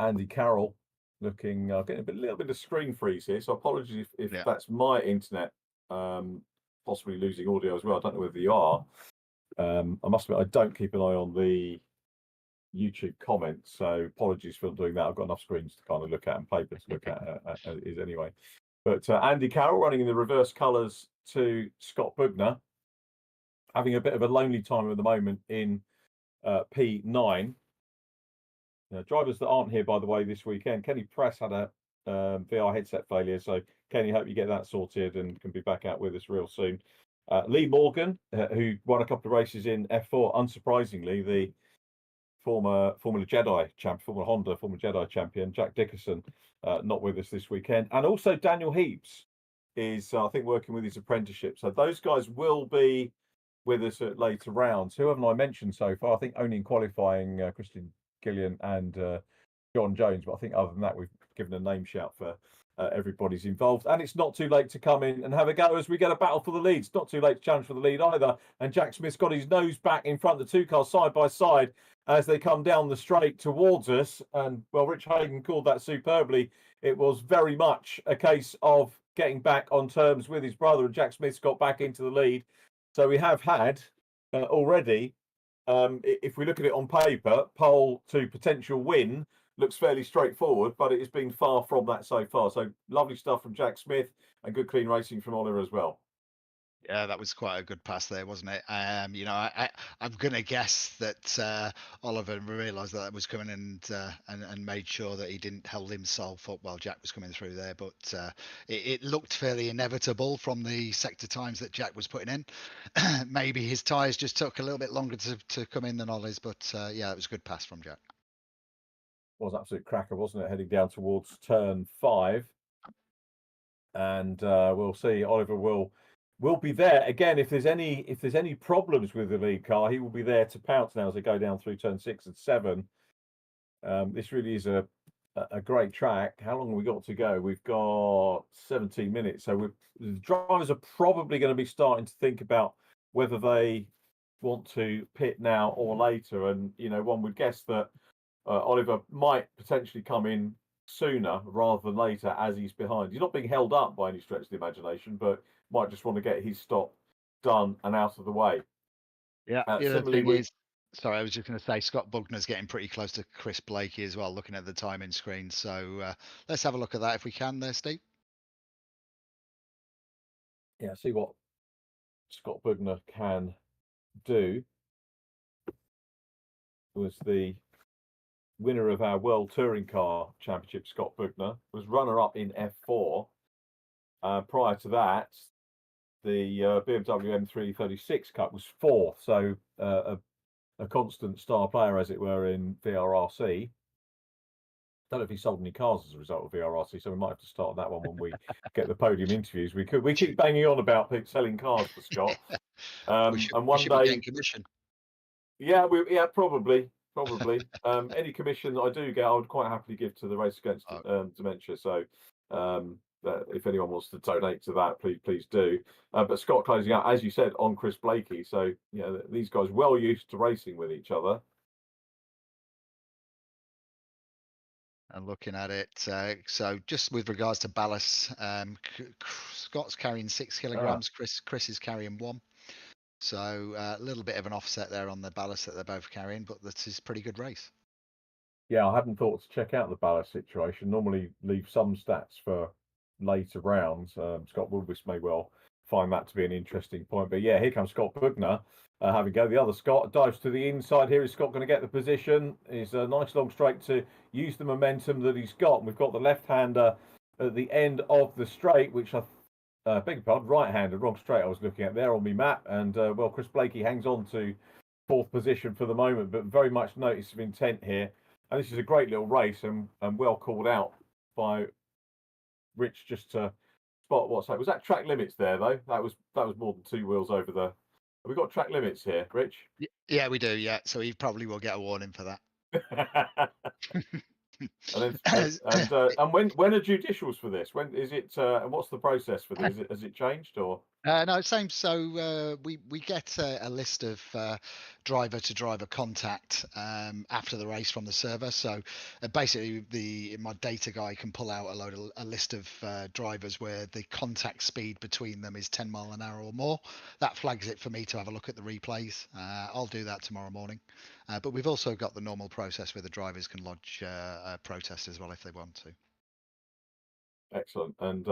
Andy Carroll getting a little bit of screen freeze here. So apologies if that's my internet possibly losing audio as well. I don't know whether you are. I must admit, I don't keep an eye on the YouTube comments, so apologies for doing that. I've got enough screens to kind of look at and paper to look at is anyway. But Andy Carroll running in the reverse colours to Scott Bugner, having a bit of a lonely time at the moment in P9. Drivers that aren't here, by the way, this weekend. Kenny Press had a VR headset failure, so Kenny, hope you get that sorted and can be back out with us real soon. Lee Morgan, who won a couple of races in F4, unsurprisingly, the former Formula Jedi champion, former Honda Formula Jedi champion, Jack Dickerson, not with us this weekend. And also Daniel Heaps is, I think, working with his apprenticeship. So those guys will be with us at later rounds. Who haven't I mentioned so far? I think only in qualifying, Christian Gillian and John Jones. But I think other than that, we've given a name shout for everybody's involved. And it's not too late to come in and have a go as we get a battle for the lead. It's not too late to challenge for the lead either. And Jack Smith's got his nose back in front of the two cars side by side as they come down the straight towards us. And, well, Rich Hayden called that superbly. It was very much a case of getting back on terms with his brother, and Jack Smith's got back into the lead. So we have had already, if we look at it on paper, pole to potential win looks fairly straightforward, but it has been far from that so far. So lovely stuff from Jack Smith and good clean racing from Oliver as well. Yeah, that was quite a good pass there, wasn't it? You know, I'm going to guess that Oliver realised that was coming and made sure that he didn't hold himself up while Jack was coming through there. But it looked fairly inevitable from the sector times that Jack was putting in. Maybe his tyres just took a little bit longer to come in than Ollie's, but yeah, it was a good pass from Jack. Was absolute cracker, wasn't it? Heading down towards turn 5. And we'll see. Oliver will be there again if there's any problems with the lead car. He will be there to pounce now as they go down through turn 6 and 7. This really is a great track. How long have we got to go? We've got 17 minutes. So the drivers are probably going to be starting to think about whether they want to pit now or later. And you know, one would guess that Oliver might potentially come in sooner rather than later as he's behind. He's not being held up by any stretch of the imagination, but might just want to get his stop done and out of the way. Yeah. The other Similarly thing with is, sorry, I was just going to say Scott Bugner's getting pretty close to Chris Blakey as well, looking at the timing screen. So let's have a look at that if we can there, Steve. yeah, see what Scott Bugner can do. Was the winner of our World Touring Car Championship, Scott Bugner, was runner-up in F4. Prior to that, the BMW M336 Cup was fourth, so a constant star player, as it were, in VRRC. Don't know if he sold any cars as a result of VRRC, so we might have to start that one when we get the podium interviews. We keep banging on about selling cars for Scott, we should, and one be day, getting commission. yeah, probably. Any commission that I do get, I would quite happily give to the Race Against Dementia. So if anyone wants to donate to that, please do. But Scott closing out, as you said, on Chris Blakey. So these guys well used to racing with each other. And looking at it, so just with regards to ballast, Scott's carrying 6 kilograms. Chris is carrying 1. So a little bit of an offset there on the ballast that they're both carrying, but this is a pretty good race. Yeah, I hadn't thought to check out the ballast situation. Normally leave some stats for later rounds. Scott Woodwiss may well find that to be an interesting point. But yeah, here comes Scott Bugner having go. The other Scott dives to the inside. Here is Scott going to get the position. It's a nice long straight to use the momentum that he's got. And we've got the left-hander at the end of the straight, which I beg your pardon, right-hander, wrong straight I was looking at there on my map. And well, Chris Blakey hangs on to 4th position for the moment, but very much notice of intent here. And this is a great little race and well called out by Rich just to spot what's happening. Was that track limits there though? That was more than 2 wheels over the. Have we got track limits here, Rich? Yeah, we do. Yeah, so he probably will get a warning for that. and when are judicials for this? When is it? And what's the process for this? Has it changed or? No, same. So we get a list of driver-to-driver contact after the race from the server. So basically, my data guy can pull out a list of drivers where the contact speed between them is 10 mile an hour or more. That flags it for me to have a look at the replays. I'll do that tomorrow morning. But we've also got the normal process where the drivers can lodge a protest as well if they want to. Excellent. And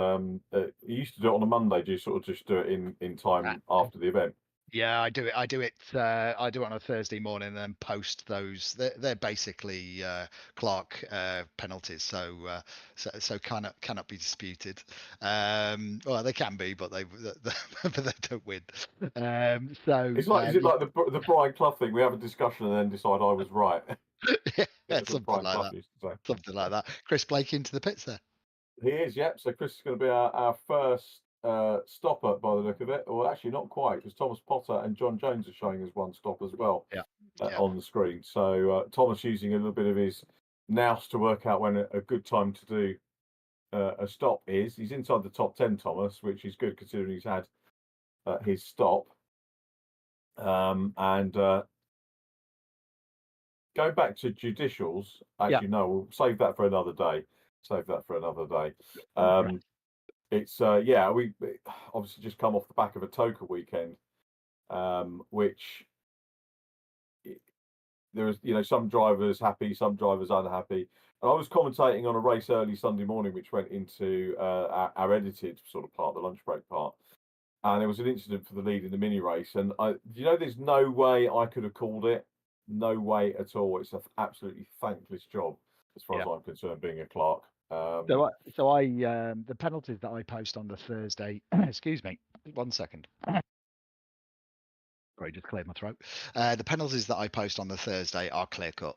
you used to do it on a Monday. Do you sort of just do it in time after the event? Yeah, I do it. I do it on a Thursday morning and then post those. They're basically Clark penalties, so cannot be disputed. Well, they can be, but they don't win. So it's like is it like the Brian Clough thing? We have a discussion and then decide I was right. Yeah, something like that. Something like that. Chris Blake into the pits there. He is, yep. So Chris is going to be our first stopper by the look of it. Well, actually, not quite, because Thomas Potter and John Jones are showing us one stop as well on the screen. So Thomas using a little bit of his nous to work out when a good time to do a stop is. He's inside the top 10, Thomas, which is good considering he's had his stop. And going back to judicials, actually, no, we'll save that for another day. It's we obviously just come off the back of a Toka weekend, which there was some drivers happy, some drivers unhappy. And I was commentating on a race early Sunday morning, which went into our edited sort of part, the lunch break part. And there was an incident for the lead in the mini race, and there's no way I could have called it, no way at all. It's an absolutely thankless job as far as I'm concerned, being a clerk. So the penalties that I post on the Thursday. Excuse me, 1 second. Sorry, just cleared my throat. The penalties that I post on the Thursday are clear cut.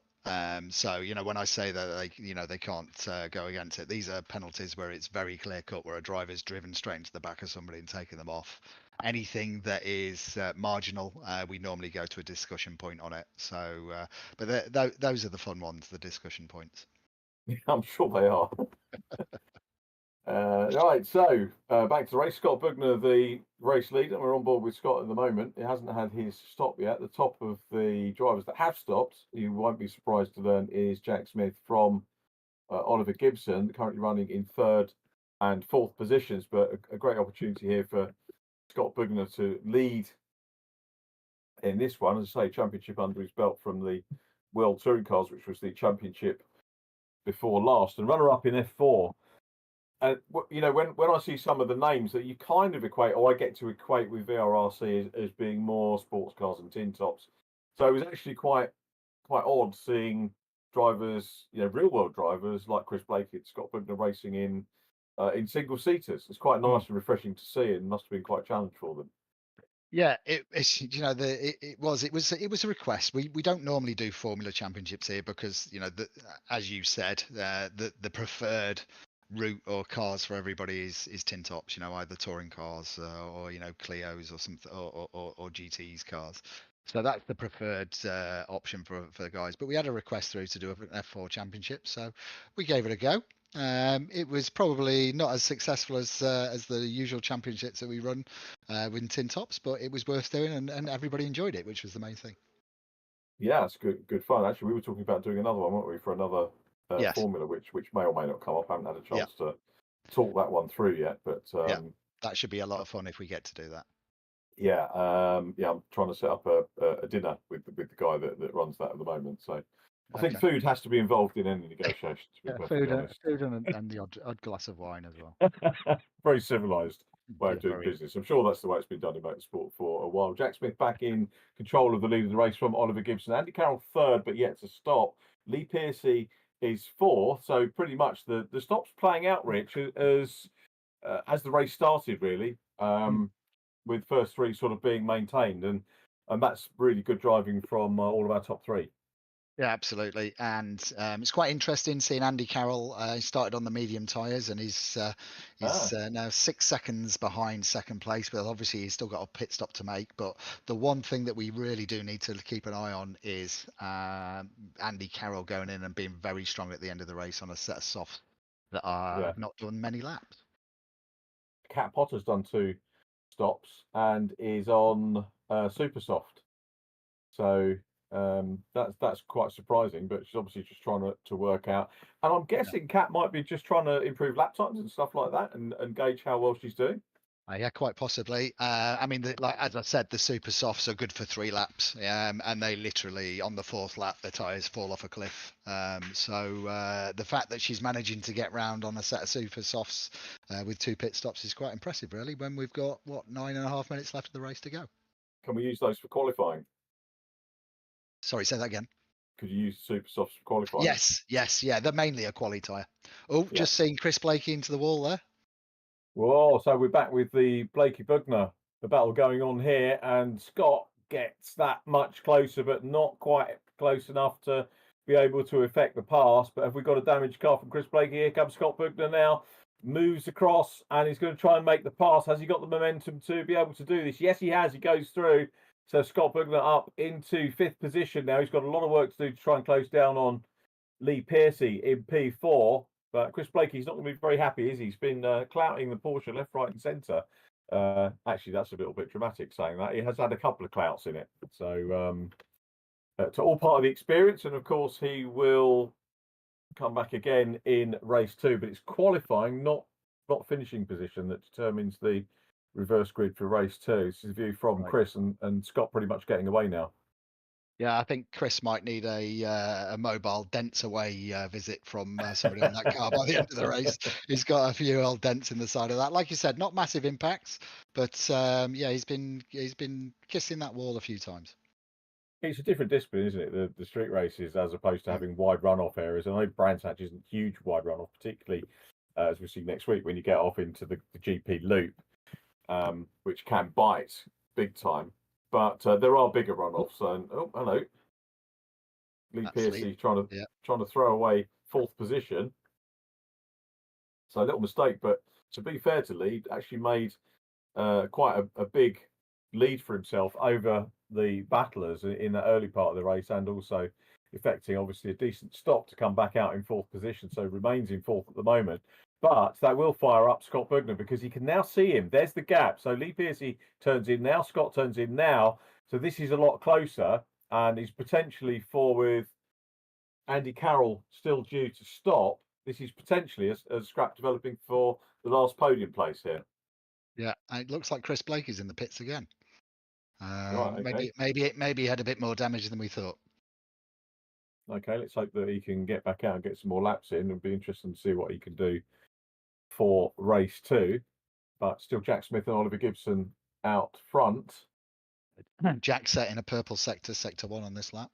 So when I say that they can't go against it, these are penalties where it's very clear cut, where a driver's driven straight into the back of somebody and taken them off. Anything that is marginal, we normally go to a discussion point on it. So, but those are the fun ones, the discussion points. I'm sure they are. Right, so back to the race. Scott Bugner, the race leader. We're on board with Scott at the moment. He hasn't had his stop yet. The top of the drivers that have stopped, you won't be surprised to learn, is Jack Smith from Oliver Gibson, currently running in 3rd and 4th positions. But a great opportunity here for Scott Bugner to lead in this one. As I say, championship under his belt from the World Touring Cars, which was the championship before last, and runner-up in F4. And you know, when I see some of the names that you kind of equate, or I get to equate with VRRC as being more sports cars and tin tops. So it was actually quite odd seeing drivers, you know, real world drivers like Chris Blakey and Scott Bugner racing in single seaters. It's quite nice and refreshing to see, and must have been quite a challenge for them. Yeah, it's you know it was a request. We don't normally do Formula Championships here because you know as you said the preferred route or cars for everybody is tin tops. You know, either touring cars or you know Clios or something or GT's cars. So that's the preferred option for the guys. But we had a request through to do an F4 championship, so we gave it a go. It was probably not as successful as the usual championships that we run with tin tops, but it was worth doing, and everybody enjoyed it, which was the main thing. Yeah, it's good fun. Actually, we were talking about doing another one, weren't we, for another Yes. formula, which may or may not come up. I haven't had a chance Yeah. to talk that one through yet, but Yeah, that should be a lot of fun if we get to do that. yeah, I'm trying to set up a dinner with the guy that runs that at the moment. So I think Okay. food has to be involved in any negotiations. To be perfectly honest. Food and the odd glass of wine as well. Very civilized way Yeah, of doing very. business. I'm sure that's the way it's been done in motorsport for a while. Jack Smith back in control of the lead of the race from Oliver Gibson. Andy Carroll 3rd, but yet to stop. Lee Pearcey is 4th. So pretty much the stops playing out, Rich, as the race started, really, with first 3 sort of being maintained, and that's really good driving from all of our top 3. Yeah, absolutely, and it's quite interesting seeing Andy Carroll. He started on the medium tyres, and he's now 6 seconds behind second place. But obviously, he's still got a pit stop to make. But the one thing that we really do need to keep an eye on is Andy Carroll going in and being very strong at the end of the race on a set of softs that are not done many laps. Cat Potter's done 2 stops and is on super soft. So that's quite surprising, but she's obviously just trying to work out. And I'm guessing Kat might be just trying to improve lap times and stuff like that, and gauge how well she's doing. Yeah, quite possibly. I mean, like as I said, the super softs are good for 3 laps, and they literally on the 4th lap the tyres fall off a cliff. So the fact that she's managing to get round on a set of super softs with 2 pit stops is quite impressive, really. When we've got 9.5 minutes left of the race to go. Can we use those for qualifying? Sorry, say that again. Could you use super softs for qualifying? Yes, yeah, they're mainly a quali tyre. Oh, yeah. Just seeing Chris Blakey into the wall there. Whoa, so we're back with the Blakey Bugner, the battle going on here, and Scott gets that much closer, but not quite close enough to be able to affect the pass. But have we got a damaged car from Chris Blakey? Here comes Scott Bugner now, moves across, and he's going to try and make the pass. Has he got the momentum to be able to do this? Yes, he has. He goes through. So Scott Bugner up into 5th position now. He's got a lot of work to do to try and close down on Lee Pearcey in P4. But Chris Blakey's not going to be very happy, is he? He's been clouting the Porsche left, right and centre. Actually, that's a little bit dramatic saying that. He has had a couple of clouts in it. So it's all part of the experience. And, of course, he will come back again in race 2. But it's qualifying, not finishing position, that determines the reverse grid for race 2. This is a view from Chris and Scott pretty much getting away now. Yeah, I think Chris might need a mobile dents away visit from somebody on that car by the end of the race. He's got a few old dents in the side of that. Like you said, not massive impacts, but yeah, he's been kissing that wall a few times. It's a different discipline, isn't it? The street races, as opposed to having wide runoff areas. I know Brands Hatch isn't huge wide runoff, particularly as we see next week when you get off into the GP loop, which can bite big time. But there are bigger runoffs. And oh, hello, Lee Pearcey trying to throw away 4th position. So a little mistake, but to be fair to Lee, actually made quite a big lead for himself over the battlers in that early part of the race, and also effecting obviously a decent stop to come back out in 4th position. So remains in 4th at the moment. But that will fire up Scott Bugner because he can now see him. There's the gap. So Lee Pearcey turns in now. Scott turns in now. So this is a lot closer, and he's potentially with Andy Carroll still due to stop. This is potentially a scrap developing for the last podium place here. Yeah, and it looks like Chris Blake is in the pits again. Right, okay. Maybe he had a bit more damage than we thought. Okay, let's hope that he can get back out and get some more laps in. It'll be interesting to see what he can do for race 2. But still Jack Smith and Oliver Gibson out front. Jack set in a purple sector 1 on this lap.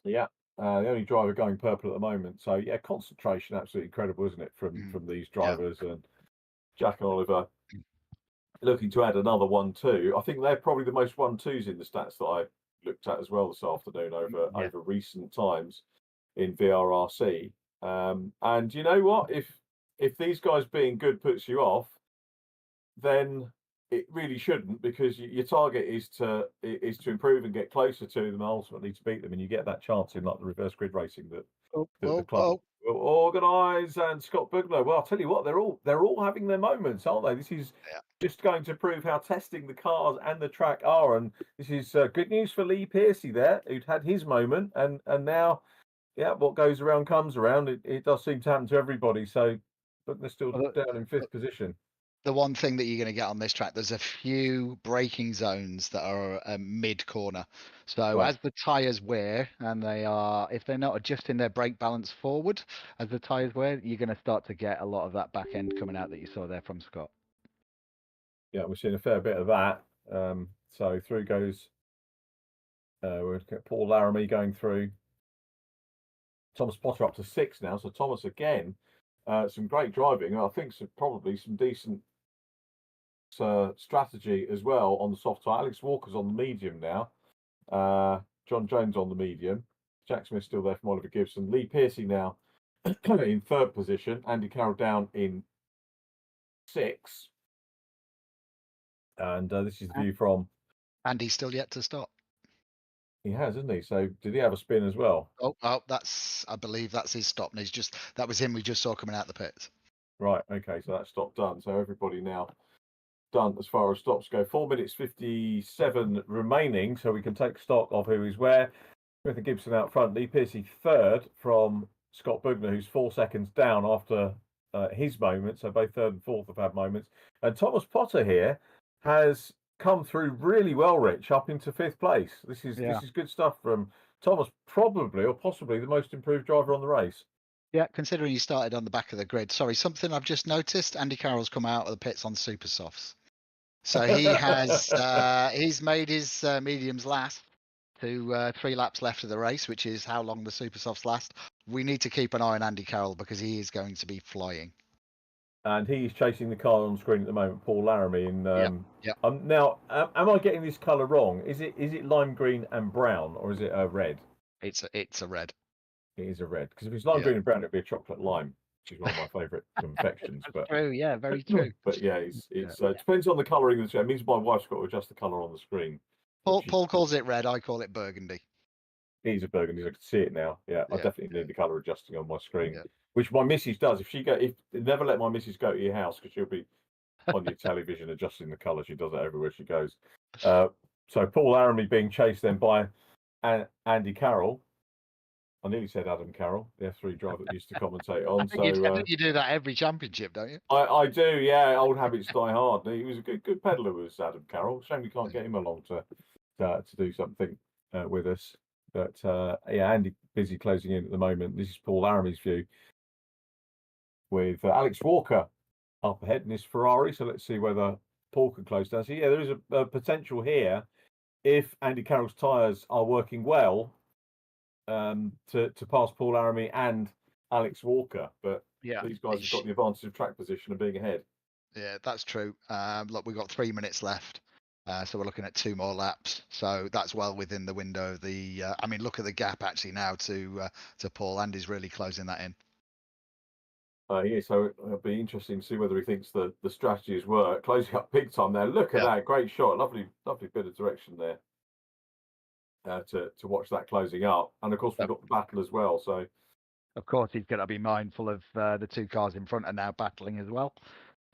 Yeah, the only driver going purple at the moment. So yeah, concentration absolutely incredible, isn't it, from these drivers? And Jack and Oliver looking to add another 1-2. I think they're probably the most 1-2s in the stats that I looked at as well this afternoon over recent times in VRRC. And you know what? If these guys being good puts you off, then it really shouldn't, because your target is to improve and get closer to them and ultimately to beat them, and you get that chance in like the reverse grid racing that the club will organise. And Scott Bugler, well, I'll tell you what, they're all having their moments, aren't they? This is just going to prove how testing the cars and the track are, and this is good news for Lee Pearcey there, who'd had his moment, and now, what goes around comes around. It does seem to happen to everybody. So Bugler's still down in 5th position. The one thing that you're going to get on this track, there's a few braking zones that are mid-corner. So as the tyres wear, and if they're not adjusting their brake balance forward as the tyres wear, you're going to start to get a lot of that back end coming out that you saw there from Scott. Yeah, we're seeing a fair bit of that. So through goes, we'll get Paul Laramie going through. Thomas Potter up to 6 now. So Thomas again, some great driving. I think probably some decent strategy as well on the soft tyre. Alex Walker's on the medium now. John Jones on the medium. Jack Smith still there from Oliver Gibson. Lee Pearcey now in 3rd position. Andy Carroll down in 6. And this is the view from Andy's still yet to stop. He has, hasn't he? So did he have a spin as well? Oh, I believe that's his stop. And that was him we just saw coming out the pits. Right, okay, so that's stop done. So everybody now done as far as stops go. 4 minutes 57 remaining, so we can take stock of who is where. Smith and Gibson out front. Lee Pearcey 3rd from Scott Bugner, who's 4 seconds down after his moment. So both 3rd and 4th have had moments. And Thomas Potter here has come through really well, Rich, up into 5th place. This is good stuff from Thomas, probably or possibly the most improved driver on the race. Yeah, considering he started on the back of the grid. Sorry, something I've just noticed. Andy Carroll's come out of the pits on super softs. So he has he's made his mediums last to 3 laps left of the race, which is how long the super softs last. We need to keep an eye on Andy Carroll because he is going to be flying. And he's chasing the car on screen at the moment, Paul Laramie. And now, am I getting this colour wrong? Is it lime green and brown, or is it a red? It's a red. It is a red, because if it's lime green and brown, it'd be a chocolate lime, which is one of my favourite confections. But true, yeah, very true. But yeah, it depends on the colouring of the screen. It means my wife's got to adjust the colour on the screen. Paul calls it red. I call it burgundy. He's a burgundy. I can see it now. Yeah, I definitely need the colour adjusting on my screen, which my missus does. Never let my missus go to your house, because she'll be on your television adjusting the colour. She does it everywhere she goes. So Paul Laramie being chased then by Andy Carroll. I nearly said Adam Carroll, the F3 driver that used to commentate on. You do that every championship, don't you? I do, yeah. Old habits die hard. He was a good peddler, was Adam Carroll. Shame we can't get him along to do something with us. But Andy busy closing in at the moment. This is Paul Laramie's view with Alex Walker up ahead in his Ferrari. So let's see whether Paul can close down. So yeah, there is a potential here if Andy Carroll's tyres are working well. To pass Paul Laramie and Alex Walker, but these guys have got the advantage of track position and being ahead. Yeah, that's true. Look, we've got 3 minutes left, so we're looking at 2 more laps. So that's well within the window of the. I mean, look at the gap actually now to Paul. Andy's really closing that in. Yeah, so it'll be interesting to see whether he thinks the strategies work. Closing up big time there. Look at that, great shot, lovely bit of direction there. To watch that closing up, and of course we've got the battle as well. So of course, he's going to be mindful of the two cars in front are now battling as well.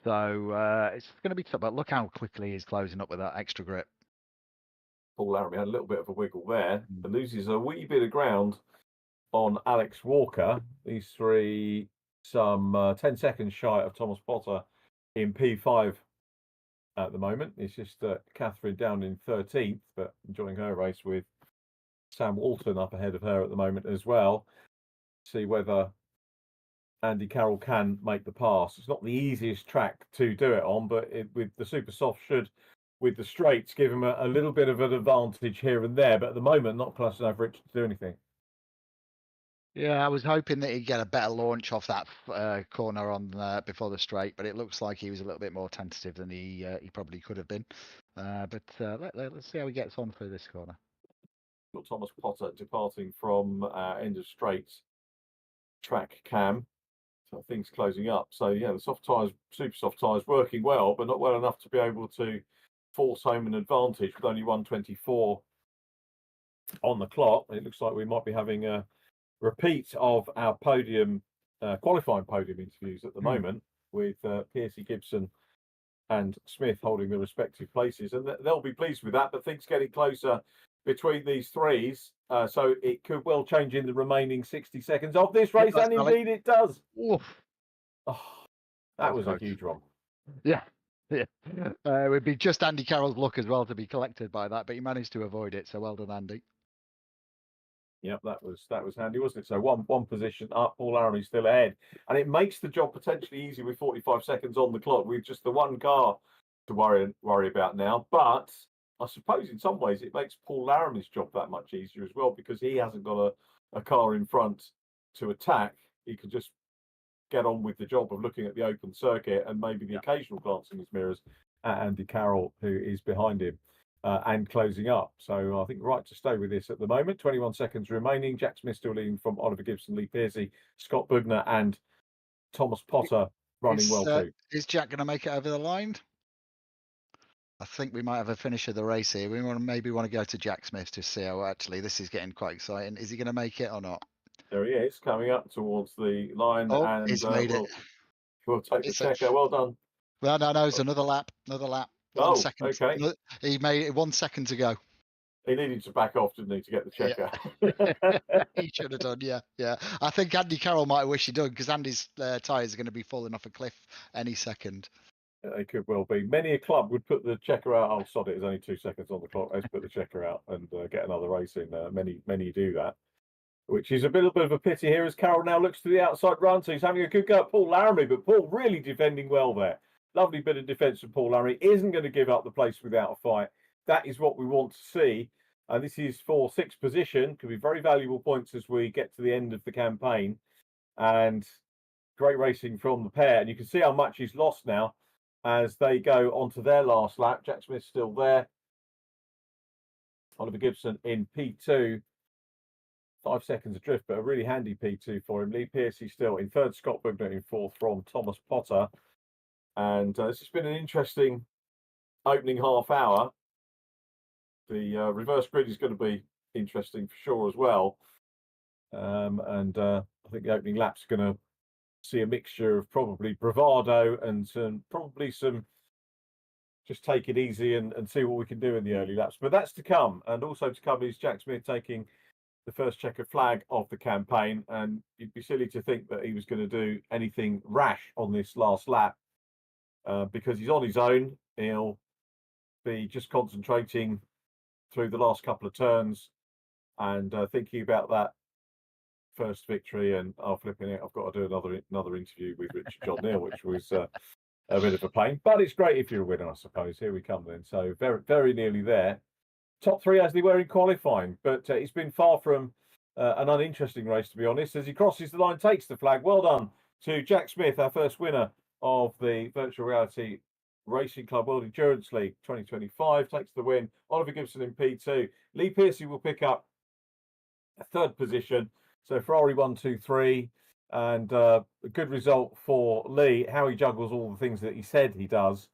So it's going to be tough. But look how quickly he's closing up with that extra grip. Paul Laramie had a little bit of a wiggle there and loses a wee bit of ground on Alex Walker. These three some 10 seconds shy of Thomas Potter in P5 at the moment. It's just Catherine down in 13th, but enjoying her race with Sam Walton up ahead of her at the moment as well. See whether Andy Carroll can make the pass. It's not the easiest track to do it on, but with the super soft should, with the straights, give him a little bit of an advantage here and there. But at the moment, not close enough for Richard to do anything. Yeah, I was hoping that he'd get a better launch off that corner on before the straight, but it looks like he was a little bit more tentative than he probably could have been. But let's see how he gets on through this corner. Got Thomas Potter departing from end of straight track cam. So things closing up. So yeah, the soft tyres, super soft tyres working well, but not well enough to be able to force home an advantage with only 1:24 on the clock. It looks like we might be having a repeat of our podium, qualifying podium interviews at the moment, with Piercy, Gibson and Smith holding their respective places. And they'll be pleased with that, but things getting closer between these threes. So it could well change in the remaining 60 seconds of this race, and indeed it does. Oof. Oh, that was a huge one. Yeah. Yeah. It would be just Andy Carroll's luck as well to be collected by that, but he managed to avoid it. So well done, Andy. Yep, that was handy, wasn't it? So one position up, Paul Laramie still ahead, and it makes the job potentially easy with 45 seconds on the clock with just the one car to worry about now. But I suppose in some ways it makes Paul Laramie's job that much easier as well, because he hasn't got a car in front to attack. He can just get on with the job of looking at the open circuit and maybe the occasional glance in his mirrors at Andy Carroll, who is behind him. And closing up. So I think right to stay with this at the moment. 21 seconds remaining. Jack Smith still leading from Oliver Gibson, Lee Piercy, Scott Bugner and Thomas Potter running well too. Is Jack going to make it over the line? I think we might have a finish of the race here. We maybe want to go to Jack Smith to see how actually this is getting quite exciting. Is he going to make it or not? There he is, coming up towards the line. Oh, and he's made it. We'll take the checker. Well done. Well, no, it's another lap. 1 second. Okay. He made it 1 second to go. He needed to back off, didn't he, to get the checker? Yeah. He should have done, yeah. I think Andy Carroll might have wished he'd done, because Andy's tyres are going to be falling off a cliff any second. They could well be. Many a club would put the checker out. Oh, sod it, there's only 2 seconds on the clock. Let's put the checker out and get another race in. Many do that, which is a bit of a pity here as Carroll now looks to the outside run. So he's having a good go at Paul Laramie, but Paul really defending well there. Lovely bit of defence from Paul Laramie. Isn't going to give up the place without a fight. That is what we want to see. And this is for 6th position. Could be very valuable points as we get to the end of the campaign. And great racing from the pair. And you can see how much he's lost now as they go onto their last lap. Jack Smith's still there. Oliver Gibson in P2. 5 seconds adrift, but a really handy P2 for him. Lee Piercy still in 3rd. Scott Bugner in 4th from Thomas Potter. And this has been an interesting opening half hour. The reverse grid is going to be interesting for sure as well. And I think the opening lap's going to see a mixture of probably bravado and probably some just take it easy and see what we can do in the early laps. But that's to come. And also to come is Jack Smith taking the first checkered flag of the campaign. And you'd be silly to think that he was going to do anything rash on this last lap. Because he's on his own, he'll be just concentrating through the last couple of turns and thinking about that first victory. And flipping it, I've got to do another interview with Richard John Neal, which was a bit of a pain. But it's great if you're a winner, I suppose. Here we come then. So very, very nearly there. Top 3 as they were in qualifying, but it's been far from an uninteresting race, to be honest. As he crosses the line, takes the flag. Well done to Jack Smith, our first winner of the Virtual Reality Racing Club World Endurance League 2025, takes the win. Oliver Gibson in P2. Lee Piercy will pick up a 3rd position. So Ferrari 1, 2, 3, and a good result for Lee. How he juggles all the things that he said he does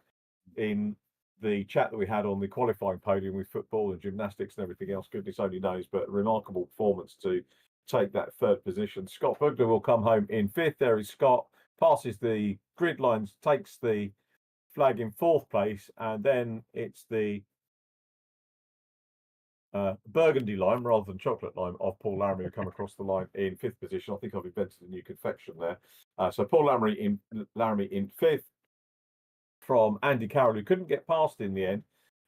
in the chat that we had on the qualifying podium with football and gymnastics and everything else, goodness only knows, but a remarkable performance to take that third position. Scott Bugler will come home in 5th. There is Scott, passes the grid lines, takes the flag in 4th place, and then it's the burgundy lime rather than chocolate lime of Paul Laramie who come across the line in 5th position. I think I've invented a new confection there. So Paul Laramie in 5th from Andy Carroll, who couldn't get past in the end,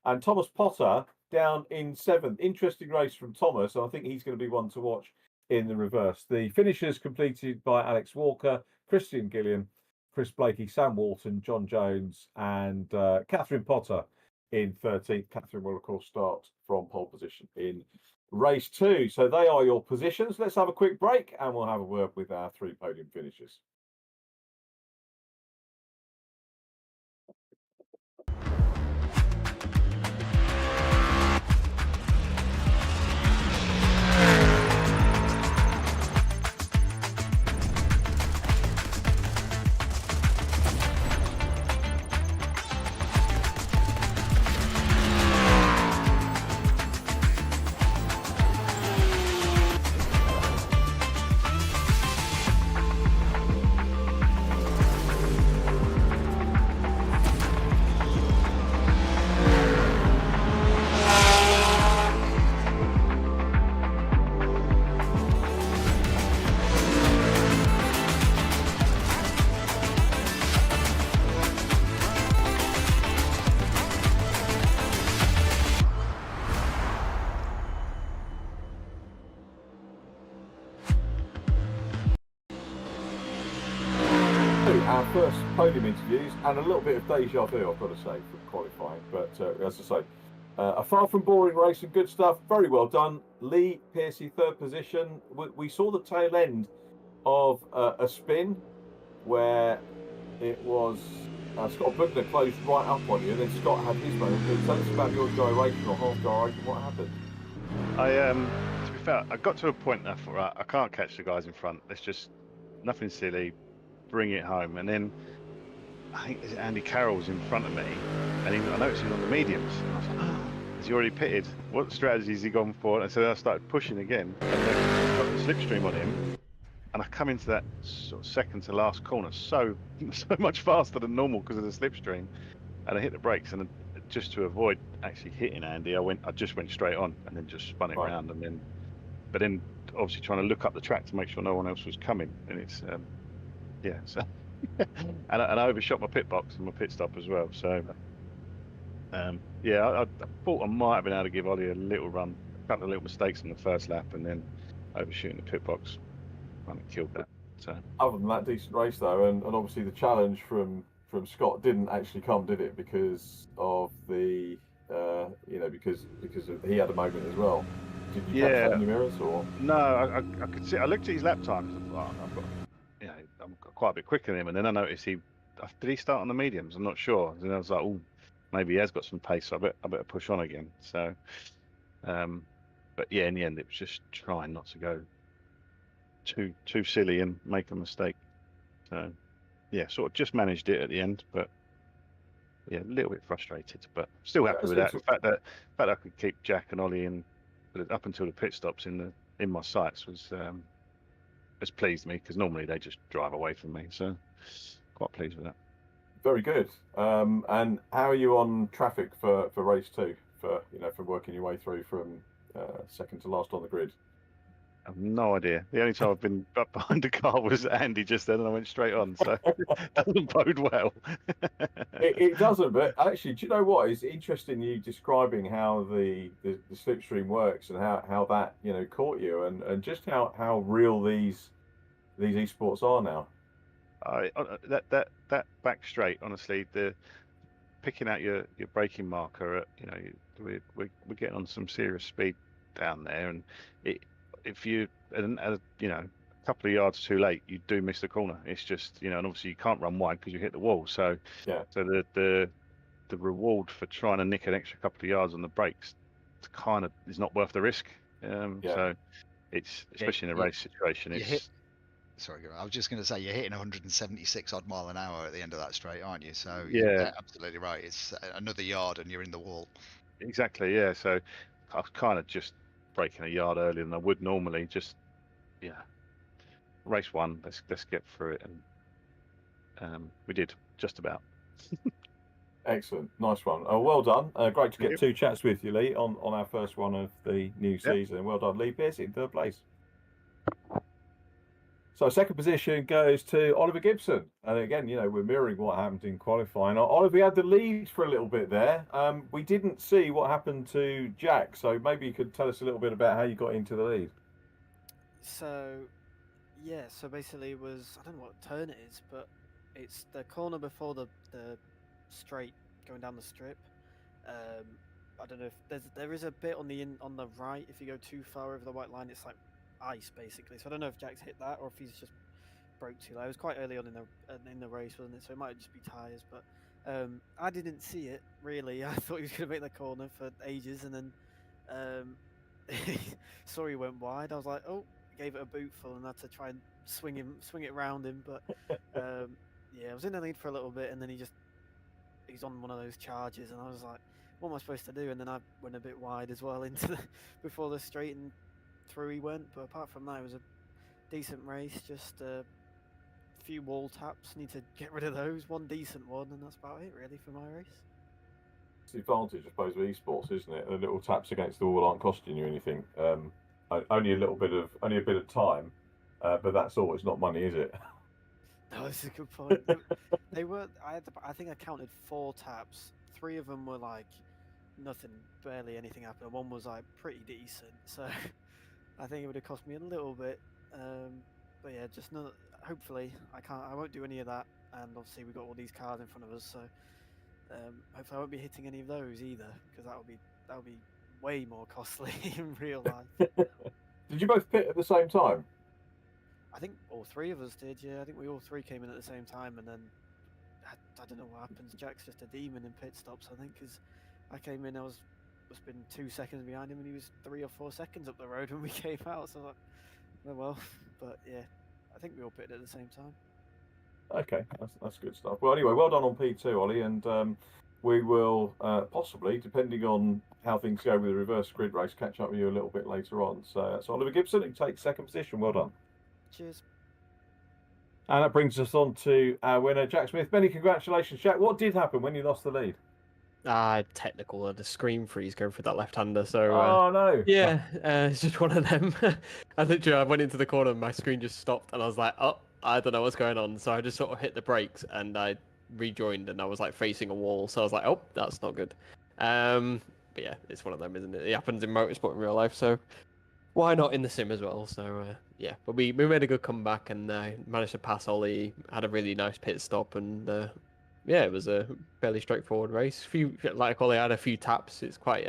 and Thomas Potter down in 7th. Interesting race from Thomas. I think he's going to be one to watch in the reverse. The finishers completed by Alex Walker, Christian Gillian, Chris Blakey, Sam Walton, John Jones, and Catherine Potter in 13th. Catherine will, of course, start from pole position in race 2. So they are your positions. Let's have a quick break and we'll have a word with our 3 podium finishers. Our first podium interviews, and a little bit of deja vu, I've got to say, from qualifying. But as I say, a far from boring race and good stuff. Very well done. Lee Piercy, 3rd position. We saw the tail end of a spin where it was Scott Bugler closed right up on you, and then Scott had his moment. Tell us about your gyration or half gyration. What happened? To be fair, I got to a point and I thought, right, I can't catch the guys in front. Let's just nothing silly. Bring it home, and then I think Andy Carroll's in front of me, and I noticed him on the mediums. And I was like, oh, has he already pitted? What strategy has he gone for? And so then I started pushing again, and then got the slipstream on him, and I come into that sort of second to last corner so much faster than normal because of the slipstream, and I hit the brakes, and just to avoid actually hitting Andy, I just went straight on and then just spun it around, and then obviously trying to look up the track to make sure no one else was coming, and it's. Yeah, so and I overshot my pit box and my pit stop as well. So yeah, I thought I might have been able to give Ollie a little run, a couple of little mistakes in the first lap, and then overshooting the pit box kind of killed that. So other than that, decent race though, and obviously the challenge from Scott didn't actually come, did it? Because of the because he had a moment as well. Did you catch that in your mirrors or? No, I could see. I looked at his lap times. I thought, I've got. I'm quite a bit quicker than him, and then I noticed did he start on the mediums? I'm not sure. And I was like, oh, maybe he has got some pace, so I better push on again. So, but yeah, in the end, it was just trying not to go too silly and make a mistake. So, yeah, sort of just managed it at the end, but yeah, a little bit frustrated, but still happy with that. The fact that I could keep Jack and Ollie in up until the pit stops in my sights was. Has pleased me because normally they just drive away from me, so quite pleased with that. Very good. And how are you on traffic for race 2? For from working your way through from second to last on the grid. I have no idea. The only time I've been up behind a car was Andy just then, and I went straight on. So it doesn't bode well. It doesn't, but actually, do you know what? It's interesting you describing how the slipstream works and how that caught you and just how real these esports are now. That back straight, honestly, the picking out your braking marker at we're getting on some serious speed down there, and if you a couple of yards too late, you do miss the corner. It's just and obviously you can't run wide because you hit the wall. So yeah, so the reward for trying to nick an extra couple of yards on the brakes kind of is not worth the risk. So it's especially in a race situation. Sorry, I was just going to say you're hitting 176 odd mile an hour at the end of that straight, aren't you? So yeah, you're absolutely right. It's another yard and you're in the wall. Exactly, yeah. So I was kind of just braking a yard earlier than I would normally, just yeah, race one. Let's get through it, and we did just about. Excellent, nice one. Well done. Great to get Yep. 2 chats with you, Lee, on our first one of the new season. Well done, Lee Pearce in 3rd place. So 2nd position goes to Oliver Gibson. And again, you know, we're mirroring what happened in qualifying. Oliver had the lead for a little bit there. We didn't see what happened to Jack, so maybe you could tell us a little bit about how you got into the lead. So, yeah, so basically it was, I don't know what turn it is, but it's the corner before the straight going down the strip. I don't know if there is a bit on the right. If you go too far over the white line, it's like ice basically. So I don't know if Jack's hit that or if he's just broke too low. It was quite early on in the race, wasn't it? So it might just be tyres. But I didn't see it really. I thought he was going to make the corner for ages, and then saw he went wide. I was like, oh, gave it a bootful and had to try and swing it around him. But yeah, I was in the lead for a little bit, and then he's on one of those charges, and I was like, what am I supposed to do? And then I went a bit wide as well into before the straight, and through he went. But apart from that, it was a decent race. Just a few wall taps. Need to get rid of those. One decent one, and that's about it really for my race. It's the advantage, I suppose, of esports, isn't it? The little taps against the wall aren't costing you anything. Only a bit of time, but that's all. It's not money, is it? No, that's a good point. They were. I think I counted 4 taps. 3 of them were like nothing, barely anything happened. One was like pretty decent. So I think it would have cost me a little bit. But yeah, just not. Hopefully, I won't do any of that. And obviously, we've got all these cars in front of us, so hopefully, I won't be hitting any of those either, because that would be way more costly in real life. Did you both pit at the same time? I think all 3 of us did. Yeah, I think we all 3 came in at the same time, and then I don't know what happens. Jack's just a demon in pit stops, I think, because I came in, must have been 2 seconds behind him, and he was 3 or 4 seconds up the road when we came out. So I was like, oh well, but yeah, I think we all pitted at the same time. Okay, that's good stuff. Well, anyway, well done on P2, Ollie, and we will possibly, depending on how things go with the reverse grid race, catch up with you a little bit later on. So that's Oliver Gibson, who takes 2nd position. Well done. Cheers. And that brings us on to our winner, Jack Smith. Many congratulations, Jack. What did happen when you lost the lead? Technical, the screen freeze going for that left-hander. So oh no. Yeah, it's just one of them. I went into the corner and my screen just stopped, and I was like, oh, I don't know what's going on. So I just sort of hit the brakes and I rejoined, and I was like facing a wall. So I was like, oh, that's not good. But yeah, it's one of them, isn't it? It happens in motorsport in real life, so why not in the sim as well? So yeah, but we made a good comeback and managed to pass Ollie. Had a really nice pit stop, and yeah, it was a fairly straightforward race. Like Ollie had a few taps. It's quite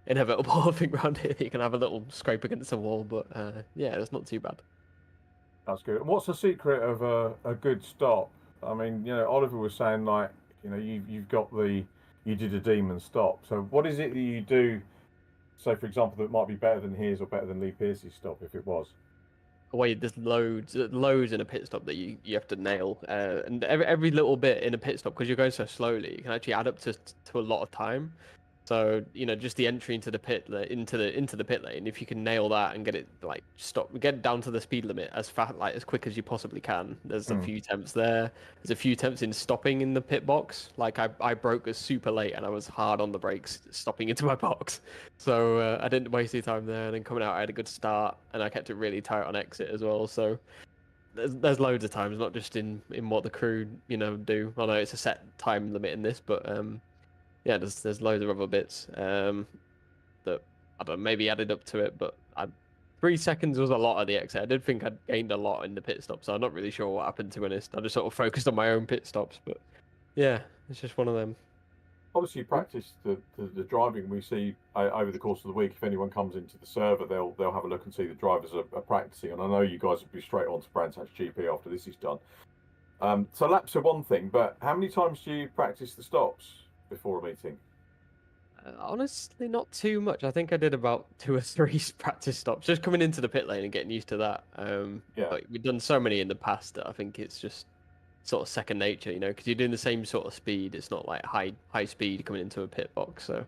inevitable, I think, around here. You can have a little scrape against the wall, but yeah, it's not too bad. That's good. And what's the secret of a good stop? I mean, you know, Oliver was saying, like, you know, you did a demon stop. So what is it that you do? So, for example, that might be better than his or better than Lee Pearce's stop if it was. Wait, there's loads in a pit stop that you have to nail, and every little bit in a pit stop, because you're going so slowly, you can actually add up to a lot of time. So, you know, just the entry into the pit into the pit lane, if you can nail that and get it get down to the speed limit as quick as you possibly can. There's a few attempts there. There's a few attempts in stopping in the pit box. Like I broke us super late and I was hard on the brakes stopping into my box. So I didn't waste any time there. And then coming out, I had a good start and I kept it really tight on exit as well. So there's loads of times, not just in what the crew, you know, do. I know it's a set time limit in this, but yeah, there's loads of other bits that I don't know, maybe added up to it, but 3 seconds was a lot at the exit. I did think I'd gained a lot in the pit stop, so I'm not really sure what happened, to be honest. I just sort of focused on my own pit stops, but yeah, it's just one of them. Obviously, you practice the driving we see over the course of the week. If anyone comes into the server, they'll have a look and see the drivers are practicing. And I know you guys will be straight on to Brands Hatch GP after this is done. So laps are one thing, but how many times do you practice the stops before a meeting? Honestly, not too much. I think I did about 2 or 3 practice stops, just coming into the pit lane and getting used to that. Yeah. But we've done so many in the past that I think it's just sort of second nature, you know, because you're doing the same sort of speed. It's not like high speed coming into a pit box. So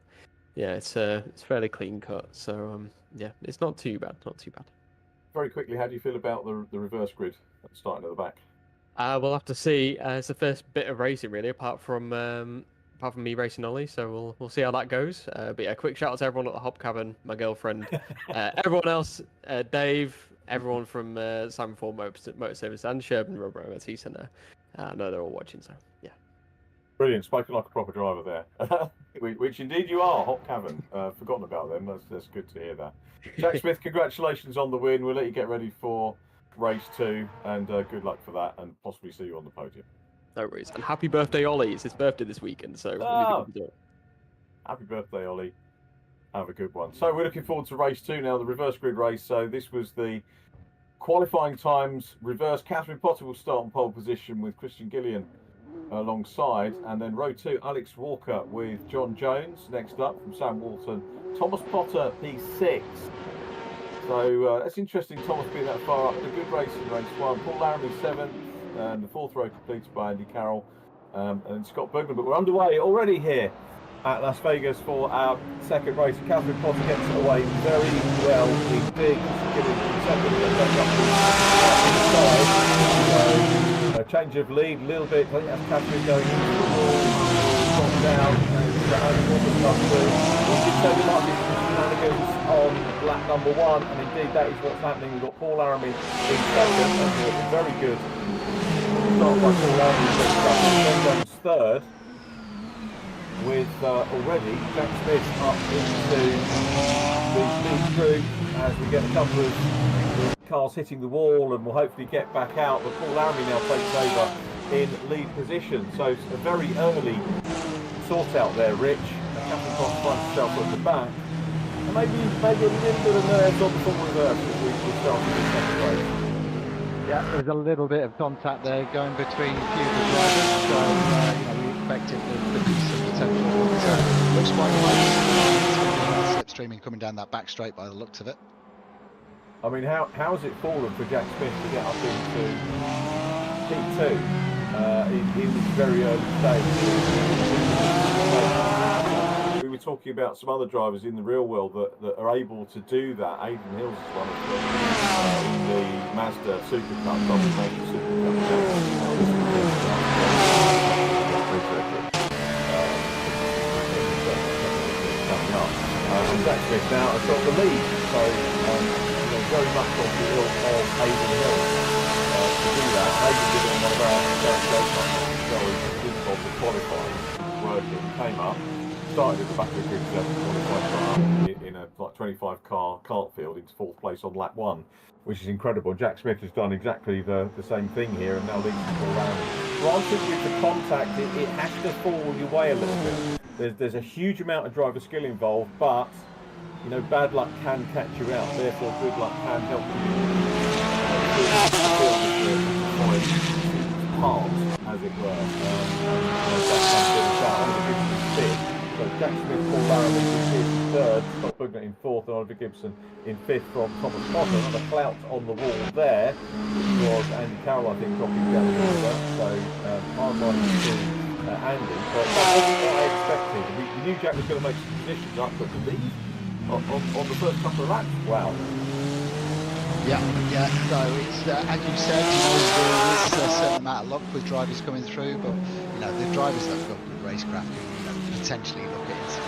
yeah, it's fairly clean cut. So yeah, it's not too bad. very quickly, how do you feel about the reverse grid starting at the back? We'll have to see. It's the first bit of racing really, apart from me racing Ollie. So we'll see how that goes. But yeah, quick shout out to everyone at the Hop Cabin, my girlfriend, everyone else, Dave, everyone from Simon Ford Motor Service and Sherburn Rubber MOT Centre. I know they're all watching, so yeah. Brilliant, spoken like a proper driver there, which indeed you are, Hop Cabin. Forgotten about them. That's good to hear that. Jack Smith, congratulations on the win. We'll let you get ready for race 2, and good luck for that, and possibly see you on the podium. No worries. And happy birthday, Ollie. It's his birthday this weekend, so happy birthday, Ollie. Have a good one. So we're looking forward to race 2 now, the reverse grid race. So this was the qualifying times reverse. Catherine Potter will start on pole position with Christian Gillian alongside, and then row 2, Alex Walker with John Jones next up from Sam Walton. Thomas Potter, P6. So that's interesting, Thomas being that far up. A good race in race 1. Paul Laramie 7th, and the 4th row completed by Andy Carroll and Scott Bergman. But we're underway already here at Las Vegas for our second race. Catherine Potter gets it away very well indeed. So, a change of lead a little bit. I think that's Catherine going into the wall, drop down, and we did say there might be some shenanigans on lap number 1, and indeed that is what's happening. We've got Paul Laramie in second, and very good start by Paul Laramie, then goes third, with already Jack Smith up into the lead group as we get a couple of cars hitting the wall, and we'll hopefully get back out. But Paul Laramie now takes over in lead position, so it's a very early sort out there, Rich. Catherine Potter finds herself at the back, and maybe a little bit of nerves on the full reverse as we start with the second race. Yeah, there's a little bit of contact there going between a few of the drivers, so we expect it to be some potential. Looks quite close. Slipstreaming coming down that back straight by the looks of it. I mean, how has it fallen for Jack Smith to get up into P2 in this very early stage? We were talking about some other drivers in the real world that are able to do that. Aidan Hills is one of them in the Mazda Super Cup, double Mazda Super Cup. And Jack Smith now has got the lead, so very much on the hill of Aidan Hill to do that. Aidan did it on one of our the qualifying, working, came up, started at the back of the grid, qualified in a like 25 car cart field into 4th place on lap 1, which is incredible. Jack Smith has done exactly the same thing here, and now leads all round. Granted, with the contact, it has to fall your way a little bit. There's a huge amount of driver skill involved, but bad luck can catch you out. Therefore, good luck can help you part, as it were. So Jack Smith, Paul Laramie in 3rd, Scott Bugner in 4th, and Oliver Gibson in 5th from Thomas Potter. Another clout on the wall there, which was Andy Carroll, I think, dropping down the order. So hard line to Andy, but that wasn't what I expected. We knew Jack was going to make some positions up, but the lead on the first couple of laps, wow. Yeah. So it's as you said, there is a certain amount of luck with drivers coming through, but the drivers that have got good racecraft can potentially look at it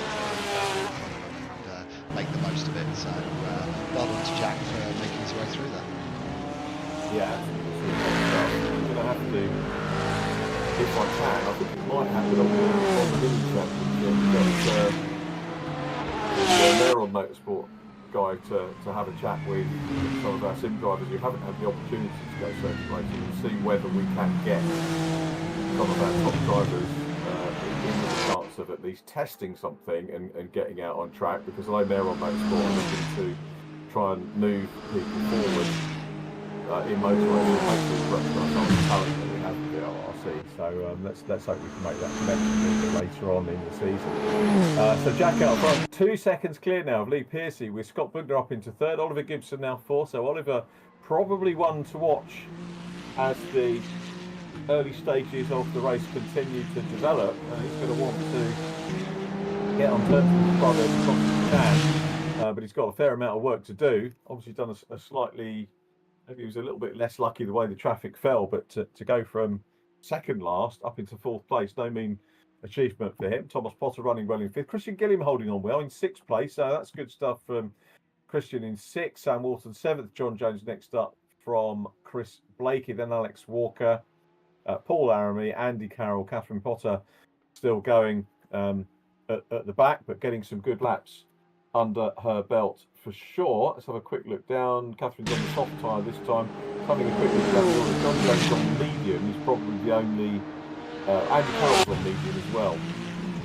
and make the most of it. So well done to Jack for making his way through that. Yeah, I'm going to have to, if I can, I think it might happen on the mini track. The Meron Motorsport guy to have a chat with some of our sim drivers who haven't had the opportunity to go certain races and see whether we can get some of our top drivers in with a chance of at least testing something and getting out on track, because I know Meron Motorsport are looking to try and move people forward in motor racing, hopefully represent some of the talent that we have in the VRRC. So let's hope we can make that connection a little bit later on in the season. So Jack out front, 2 seconds clear now of Lee Pearcey, with Scott Bugner up into 3rd, Oliver Gibson now 4th. So Oliver probably one to watch as the early stages of the race continue to develop, and he's going to want to get on terms with his brother as much as he can. But he's got a fair amount of work to do. Obviously done a slightly Maybe he was a little bit less lucky the way the traffic fell, but to go from second last up into fourth place, no mean achievement for him. Thomas Potter running well in fifth. Christian Gilliam holding on well in sixth place, so that's good stuff from Christian in sixth. Sam Walton seventh. John Jones next up from Chris Blakey, then Alex Walker, Paul Aramey, Andy Carroll, Catherine Potter still going at the back, but getting some good laps under her belt for sure. Let's have a quick look down. Catherine's on the soft tyre this time. Having a quick look down. John Jones on medium. He's probably the only. Andy Carroll's on medium as well.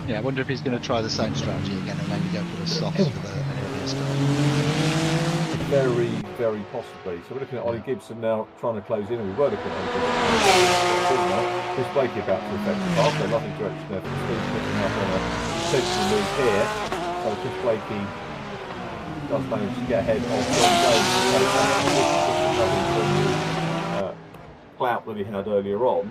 Yeah, I wonder if he's going to try the same strategy again and maybe go for the softs for the earlier start. Very, very possibly. So we're looking at Ollie Gibson now trying to close in, and we were looking at Ollie Chris Blakey about to affect the car, so nothing direction there from Steve picking up on a central move here. So Chris Blakey does manage to get ahead of John Jones, clout that he had earlier on,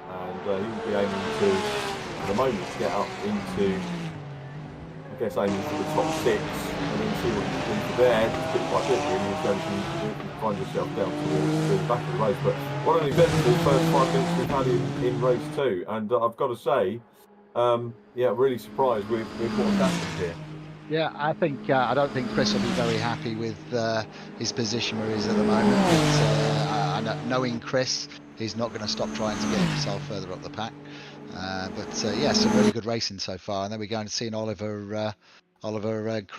and he will be aiming to, at the moment, to get up into, I guess, aiming for the top six, and then see what you can do for there. It's bit quite good, really, is going to find yourself down towards the back of the race. But what an eventful first 5 minutes we've had in race 2, and I've got to say, yeah, really surprised with what's happened here. Yeah, I think I don't think Chris will be very happy with his position where he is at the moment. But knowing Chris, he's not going to stop trying to get himself further up the pack. But yeah, some really good racing so far. And then we're going to see Oliver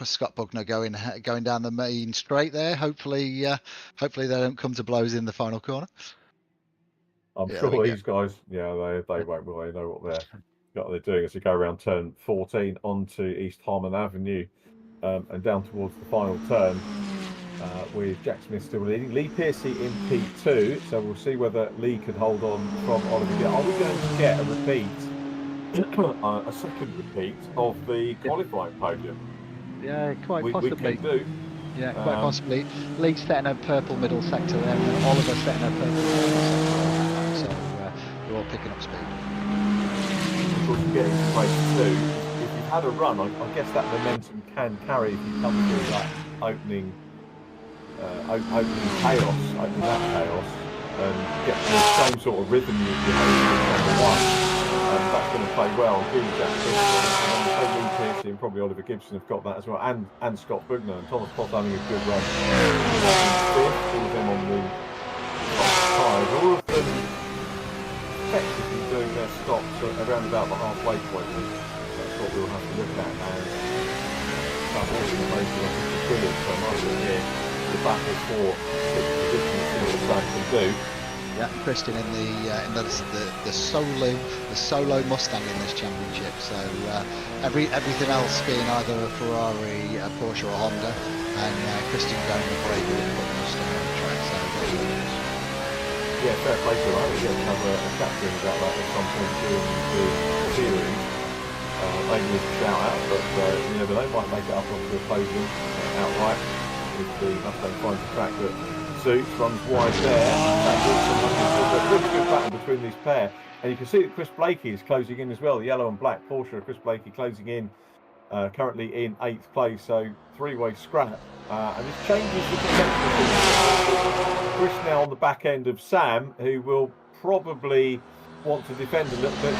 Scott Buckner going down the main straight there. Hopefully they don't come to blows in the final corner. I'm sure these guys, yeah, they won't. Well, they know what they're doing as they go around turn 14 onto East Harmon Avenue and down towards the final turn with Jack Smith still leading. Lee Piercy in P2, so we'll see whether Lee can hold on from Oliver Gill. Are we going to get a repeat, a second repeat of the qualifying podium? Yeah, quite possibly. We can do. Yeah, quite possibly. Lee setting a purple middle sector there, and Oliver setting a purple middle sector. So we're all picking up speed. Of course, getting to race 2, if you've had a run, I guess that momentum can carry if you come through that opening chaos, and get the same sort of rhythm you had in number 1. And that's going to play well. Really, Jack Lee Piercy and probably Oliver Gibson have got that as well, and Scott Bugner and Thomas Potter having a good run. All of them on the top 5. All of them effectively doing their stops around about the halfway point. That's what we'll have to look at. And some of the racing is brilliant. So nice to hear the battle for 6th position to see what Sam can do. Yeah, Christian in the solo Mustang in this championship. So everything else being either a Ferrari, a Porsche, or a Honda, and Christian going with bravery and putting Mustang on the track. So yeah, fair play to him. I think we're going to have a chat to him about that at some point during the series. Maybe with a shout out, but you never know, might make it up onto the podium outright if the Mustang finds a track that suits, runs wide there. That's a really good battle between these pair. And you can see that Chris Blakey is closing in as well. The yellow and black Porsche, Chris Blakey closing in, currently in 8th place, so 3-way scrap. And this changes the potential. Chris now on the back end of Sam, who will probably want to defend a little bit.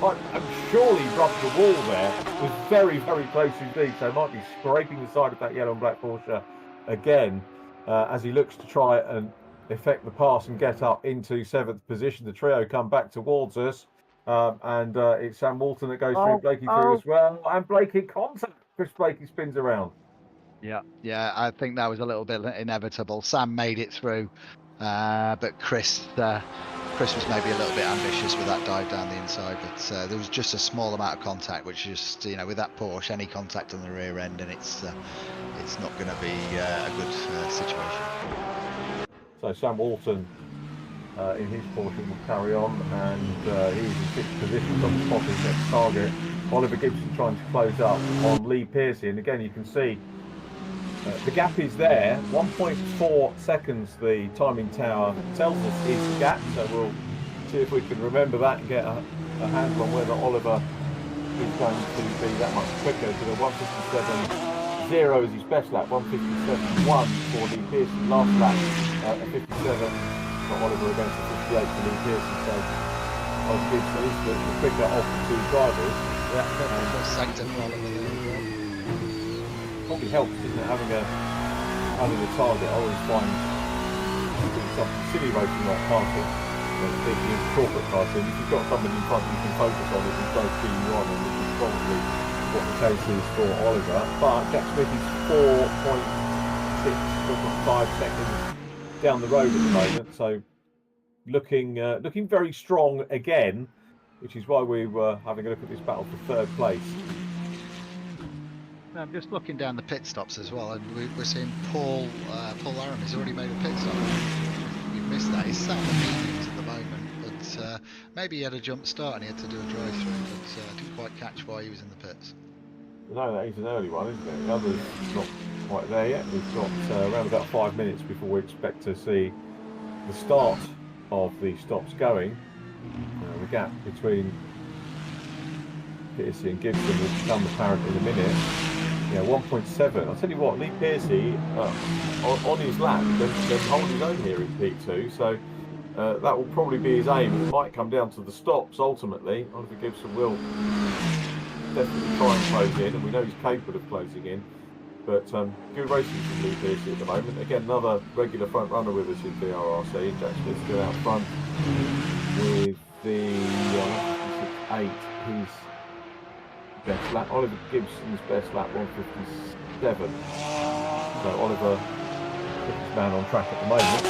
I'm surely rubbed the wall there. Was very, very close indeed. So might be scraping the side of that yellow and black Porsche again as he looks to try and effect the pass and get up into 7th position. The trio come back towards us. And it's Sam Walton that goes through, Blakey through as well. And Blakey contact. Chris Blakey spins around. Yeah, I think that was a little bit inevitable. Sam made it through, but Chris was maybe a little bit ambitious with that dive down the inside. But there was just a small amount of contact, which is, with that Porsche, any contact on the rear end, and it's not going to be a good situation. So Sam Walton in his Porsche will carry on, and he's in 6th position on the spot his next target. Oliver Gibson trying to close up on Lee Piercy, and again you can see the gap is there. 1.4 seconds the timing tower tells us is the gap, so we'll see if we can remember that and get a handle on whether Oliver is going to be that much quicker to the 1:57.05 1:57.0 is his best lap. 1:57.1 for Lee Pearson. Last lap, a 57 for Oliver against a 58 for Lee Pearson. So Oliver Gibson is the quicker of the two drivers. Sector for Oliver there as well. Probably helps, doesn't it, having a target. I always find something silly racing like karting, particularly corporate karting. If you've got somebody in front you can focus on, it will both keep you on, and this is probably what the case is for Oliver. But Jack Smith is 4.5 seconds down the road at the moment, so looking very strong again, which is why we were having a look at this battle for third place. I'm just looking down the pit stops as well, and we're seeing Paul Laram has already made a pit stop. We've missed that. He's sat on the mediums at the moment, but maybe he had a jump start and he had to do a drive-through, but I didn't quite catch why he was in the pits. No, that is an early one, isn't it? The other's not quite there yet. We've got around about 5 minutes before we expect to see the start of the stops going. The gap between Piercy and Gibson will become apparent in a minute. 1.7. I'll tell you what, Lee Piercy on his lap can hold his own here in P2, so that will probably be his aim. It might come down to the stops ultimately. Oliver Gibson will definitely try and close in, and we know he's capable of closing in. But good racing from Lee Piercy at the moment. Again, another regular front runner with us in VRRC. Jack Smith still out front with the 8. His best lap. Oliver Gibson's best lap 1:57. So Oliver is man on track at the moment.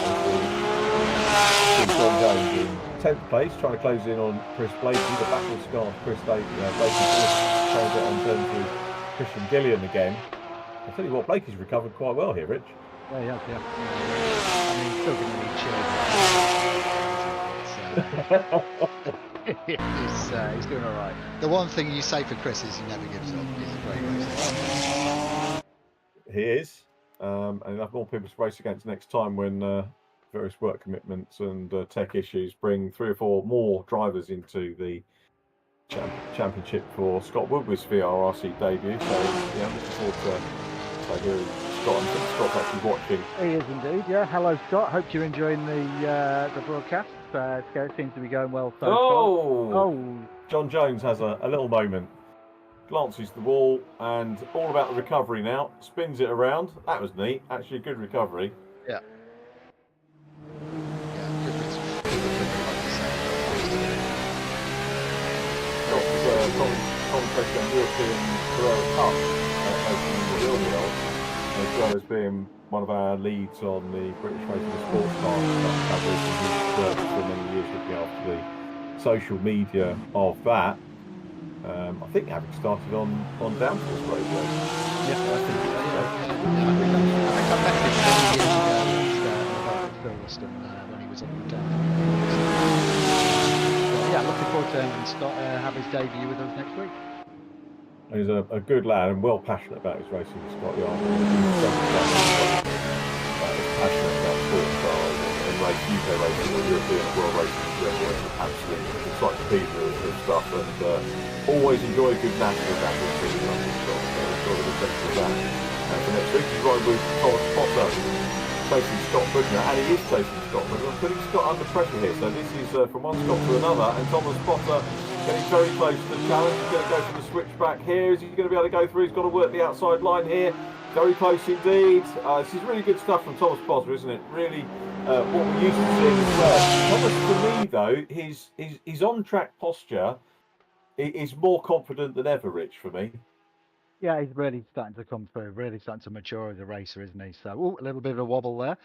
John Jones in 10th place, trying to close in on Chris Blakey. The battle scarred Chris Blakey trying to get on terms with Christian Gillian again. I'll tell you what, Blakey's recovered quite well here, Rich. Yeah, he has, yeah. I mean, he's still going to need chilling. He's doing all right. The one thing you say for Chris is he never gives up. He's a great racer. He is, and he'll have more people to race against next time when various work commitments and tech issues bring 3 or 4 more drivers into the championship for Scott Woodwiss VRRC debut. So yeah, I'm looking forward to hearing Scott. I think Scott's actually watching. He is indeed, yeah. Hello, Scott. Hope you're enjoying the broadcast. It seems to be going well so far. Oh! John Jones has a little moment. Glances the wall and all about the recovery now. Spins it around. That was neat. Actually, a good recovery. Yeah. Commentary on European Carrera Cup as well as being one of our leads on the British Racing Sports Car coverage, and he's worked for many years looking after the social media of that. I think having started on Downforce Radio. Yeah, I think so. I met him many years ago at Silverstone when he was on Downforce. Yeah, looking forward to having Scott have his debut with us next week. He's a good lad and well passionate about his racing, Scott Yard. He's passionate about sports cars and race, UK racing, or European and world racing. Absolutely encyclopedia of stuff, and always enjoy a good national battle. So enjoy the best of that. And for next week, he's riding with Thomas Potter, chasing Scott Bugner, and he is chasing Scott Bugner. I'm putting Scott under pressure here. So this is from one Scott to another, and Thomas Potter getting very close to the challenge. He's going to go for the switchback here. Is he going to be able to go through? He's got to work the outside line here. Very close indeed. This is really good stuff from Thomas Potter, isn't it? Really what we're used to seeing as well. Thomas, for me though, his on-track posture is more confident than ever, Rich, for me. Yeah, he's really starting to come through, really starting to mature as a racer, isn't he? So, a little bit of a wobble there.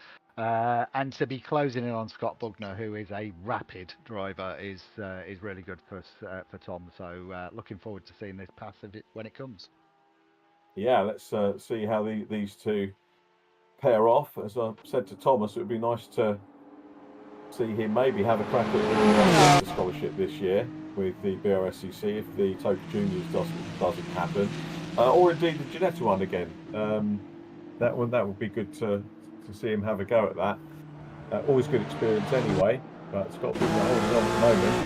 And to be closing in on Scott Bugner, who is a rapid driver, is really good for Tom. So, looking forward to seeing this pass when it comes. Yeah, let's see how these two pair off. As I said to Thomas, it would be nice to see him maybe have a crack at the scholarship this year with the VRRC if the Total Juniors doesn't happen. Or indeed the Ginetta one again. That would be good to see him have a go at that. Always good experience anyway. But Scott Bugner holding on at the moment.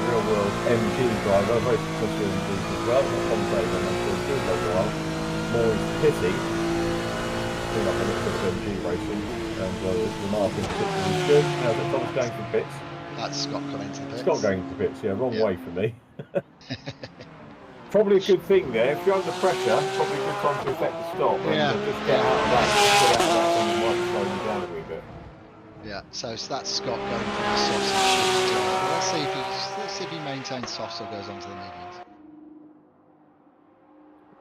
Real world MG driver, very successful MG as well. Not commentated on that for a while. more into pity. Bring up a little bit of MG racing, and the marking particularly is good. Now that Tom's going for bits. That's Scott coming into the pits. Scott going into bits, yeah, wrong way for me. Probably a good thing there. If you're under pressure, probably a good time to effect the stop and just get out of that. Get out of that and might slow you down a wee bit. Yeah, so that's Scott going from the softs and shoots to. Let's see if he maintains softs or goes on to the mediums.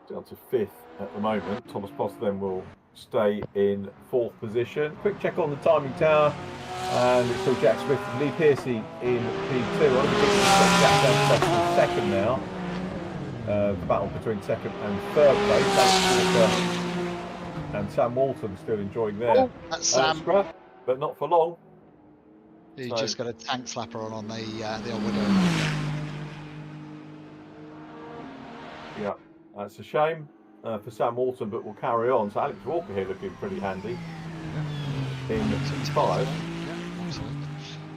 Down to 5th at the moment. Thomas Potter then will stay in 4th position. Quick check on the timing tower, and it's still Jack Smith and Lee Pearcey in P2. I think it's Jack down to 2nd now. The battle between 2nd and 3rd place. Alex Walker and Sam Walton still enjoying their Sam. scrap, but not for long. He's just got a tank slapper on the old Widow. Yeah, that's a shame for Sam Walton, but we'll carry on. So Alex Walker here looking pretty handy in 5. Yeah, absolutely.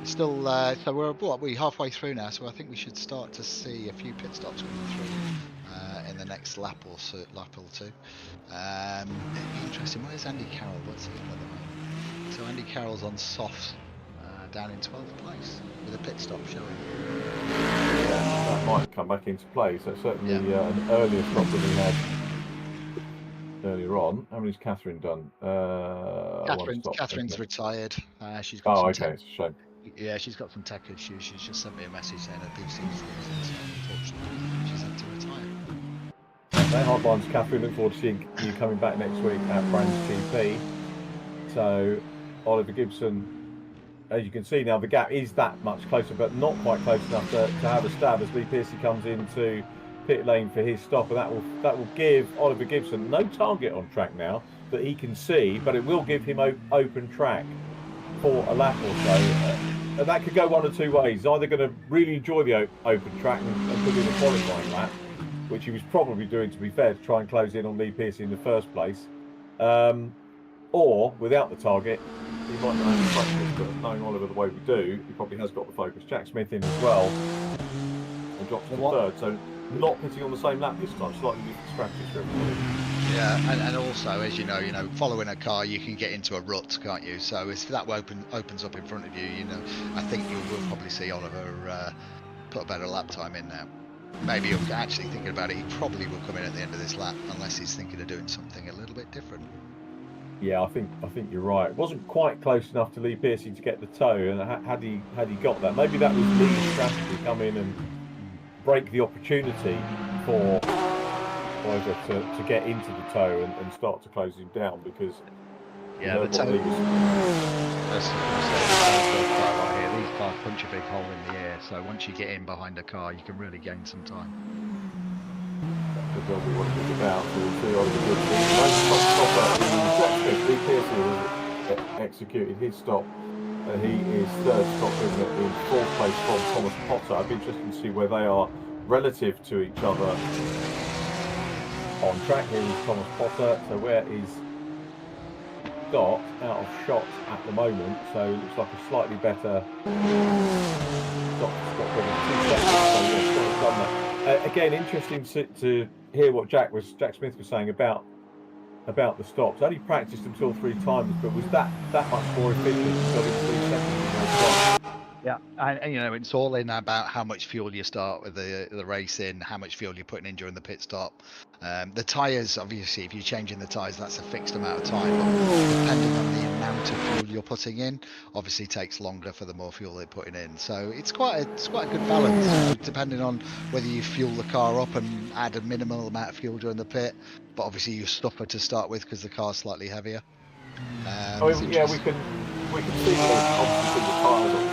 Still, so we're halfway through now, so I think we should start to see a few pit stops coming through in the next lap or two. Interesting. Where's Andy Carroll? What's he on at the moment? So Andy Carroll's on softs down in 12th place with a pit stop showing. Yeah, that might come back into play. So certainly an earlier stop than we had earlier on. How many's Catherine done? Catherine's retired. She's got some it's a shame. Yeah, she's got some tech issues. She's just sent me a message saying her PC's freezing, so unfortunately she's had to retire. Okay, hard lines, Catherine. Look forward to seeing you coming back next week at Brands GP. So Oliver Gibson, as you can see now, the gap is that much closer, but not quite close enough to have a stab as Lee Pearcey comes into pit lane for his stop, and that will give Oliver Gibson no target on track now that he can see, but it will give him open track for a lap or so. And that could go one of two ways. He's either going to really enjoy the open track and put in a qualifying lap, which he was probably doing, to be fair, to try and close in on Lee Pearcey in the first place, or without the target, he might not have the practice, but knowing Oliver the way we do, he probably has got the focus. Jack Smith in as well, and drops to 3rd, so not pitting on the same lap this time, slightly different strategies for everybody. Yeah, and also, as you know, following a car, you can get into a rut, can't you? So if that opens up in front of you, I think you will probably see Oliver put a better lap time in now. Maybe you're actually thinking about it, he probably will come in at the end of this lap, unless he's thinking of doing something a little bit different. Yeah, I think you're right. It wasn't quite close enough to Lee Pearcey to get the toe, and had he got that, maybe that was Lee's strategy, come in and break the opportunity for Oliver to get into the toe and start to close him down, because the toe. These cars punch a big hole in the air, so once you get in behind a car, you can really gain some time. That's what we want to think about. So we'll see Oliver Gibson. Lee Pearcey has executed his stop, and he is 3rd stop in 4th place from Thomas Potter. I'd be interested to see where they are relative to each other on track. Here is Thomas Potter. So where is Scott? Out of shot at the moment, so it looks like a slightly better Scott 2 seconds. So yeah, Scott's done that. Again, interesting to hear what Jack Smith was saying about the stops. Only practiced them 2 or 3 times, but was that much more efficient? Got in 3 seconds. Yeah, and it's all in about how much fuel you start with the race in, how much fuel you're putting in during the pit stop. The tyres, obviously, if you're changing the tyres, that's a fixed amount of time. But depending on the amount of fuel you're putting in, obviously takes longer for the more fuel they're putting in. So it's quite a good balance, depending on whether you fuel the car up and add a minimal amount of fuel during the pit. But obviously you stuffer to start with because the car's slightly heavier. We can see obviously the tyres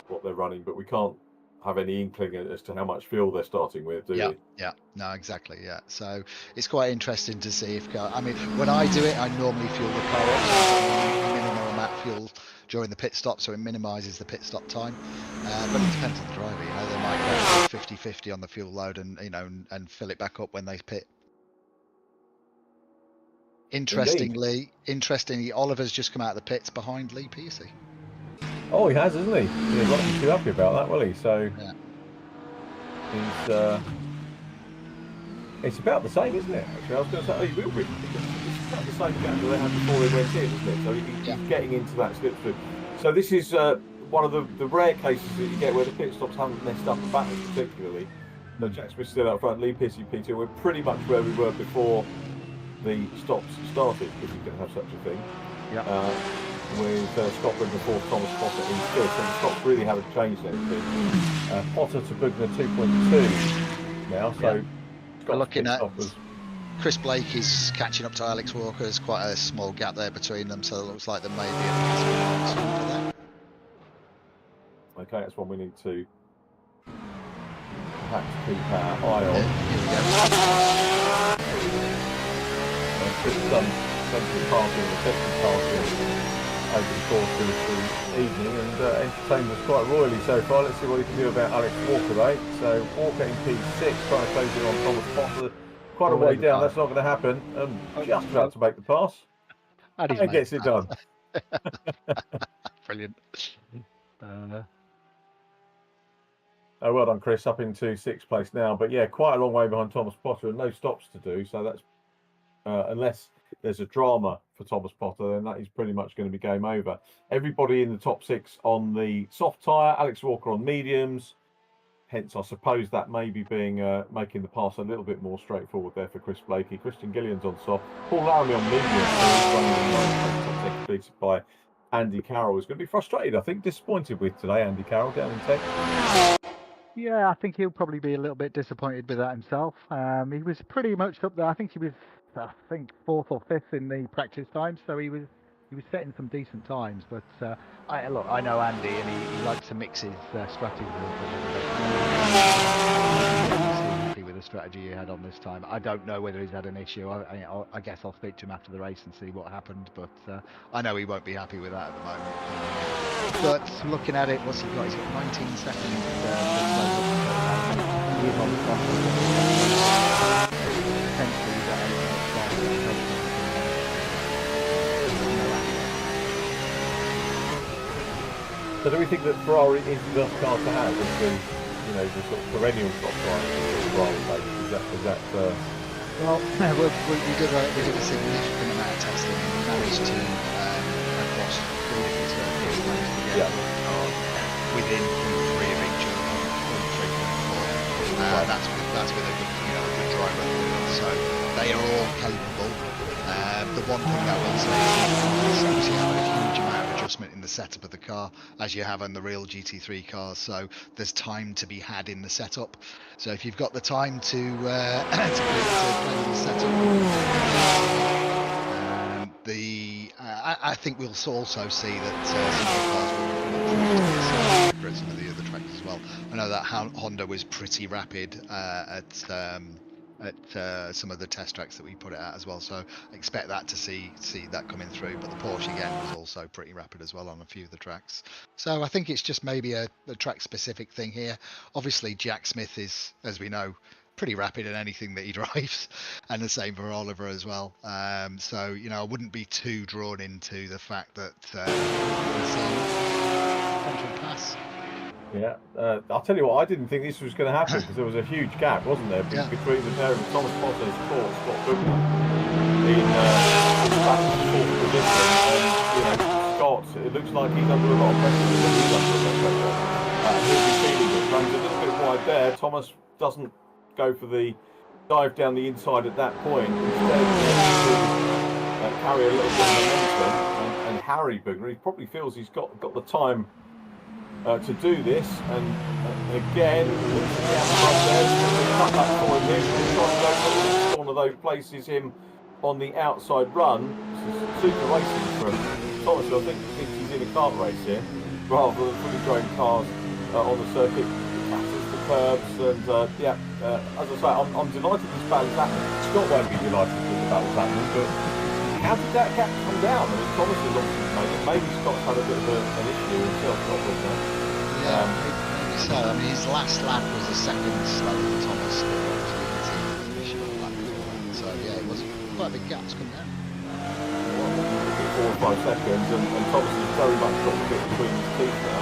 what they're running, but we can't have any inkling as to how much fuel they're starting with, do we? Yeah, no, exactly, yeah. So it's quite interesting to see if car. I mean, when I do it, I normally fuel the car up, so minimal amount of fuel during the pit stop, so it minimises the pit stop time. But it depends on the driver. They might go 50-50 on the fuel load, and and fill it back up when they pit. Interestingly, Oliver's just come out of the pits behind Lee Pearcey. Oh, he has, hasn't he? Yeah, he won't be too happy about that, will he? So he's It's about the same, isn't it? Actually, I was going to say, oh, you will be. It's about the same gap that they had before they went in, isn't it? So he's getting into that slipstream. So this is one of the rare cases that you get where the pit stops haven't messed up the battle particularly. So Jack Smith's still out front, Lee Pissy, P2. We're pretty much where we were before the stops started, if you can have such a thing. Yeah. With Scott Bugner before Thomas Potter in fifth, so the stops really haven't changed anything. Potter to Bugner 2.2 now, so We're looking at stoppers. Chris Blake is catching up to Alex Walker. There's quite a small gap there between them, so it looks like there may be a pass for that. Okay, that's one we need to perhaps keep our eye on. Chris has done plenty of passing, effective passing over the course of the evening, and entertained us quite royally so far. Let's see what he can do about Alex Walker, though. So Walker in P6, trying to close in on Thomas Potter. Quite a way down, that's not going to happen. Just about to make the pass. And gets it done. Brilliant. Oh, well done, Chris, up into 6th place now. But yeah, quite a long way behind Thomas Potter and no stops to do. So that's, unless there's a drama for Thomas Potter, then that is pretty much going to be game over. Everybody in the top 6 on the soft tyre, Alex Walker on mediums. Hence, I suppose that may be making the pass a little bit more straightforward there for Chris Blakey. Christian Gillian's on soft. Paul Laramie on medium. Completed by Andy Carroll. Is going to be frustrated, I think, disappointed with today, Andy Carroll down in tech. Yeah, I think he'll probably be a little bit disappointed with that himself. He was pretty much up there. I think he was, 4th or 5th in the practice time, so he was setting some decent times. But I know Andy, and he likes to mix his strategies a little bit. Happy with the strategy he had on this time. I don't know whether he's had an issue. I guess I'll speak to him after the race and see what happened. But I know he won't be happy with that at the moment. But looking at it, what's he got? He's got 19 seconds. He's on the front. Potentially So do we think that Ferrari is the best car to have? Is the sort of perennial top line Ferrari place? Is that Well, we did a significant amount of testing and we managed to across 3 different circuits managed to get within 3 of each other, 3.4. That's with a good driver. So they are all capable. The one thing I will say is you have a huge amount of adjustment in the setup of the car as you have on the real GT3 cars, so there's time to be had in the setup. So if you've got the time to play the setup, I think we'll also see that some of the cars will improve some of the other tracks as well. I know that Honda was pretty rapid at some of the test tracks that we put it at as well, so I expect that to see that coming through. But the Porsche again was also pretty rapid as well on a few of the tracks, so I think it's just maybe a track specific thing here. Obviously Jack Smith is, as we know, pretty rapid in anything that he drives, and the same for Oliver as well. So I wouldn't be too drawn into the fact that central pass. Yeah, I'll tell you what, I didn't think this was going to happen because there was a huge gap, wasn't there, between the pair of Thomas Potter's course, Scott Bugner, in back and forth position, and Scott, it looks like he's under a lot of pressure. He's under a lot of pressure. He'll be feeling it. Runs a little bit wide there. Thomas doesn't go for the dive down the inside at that point. Instead, to carry a little bit of momentum and harry Bugner. He probably feels he's got the time to do this, and again, looks at the outside there, cut back for him here, it's one of those places him on the outside run. This is super racing from Thomas, I think he's in a kart race here, rather than fully grown cars on the circuit. The curbs, and as I say, I'm delighted this battle's happening. Scott won't be delighted that the battle's happening, but how did that gap come down? I mean, Thomas has obviously made it. Maybe Scott's had a bit of an issue himself, not with that. Maybe so. I mean, his last lap was a second slower than Thomas. So yeah, it was quite a big gap to come down. 4 or 5 seconds, and Thomas has very much got the bit between his teeth now.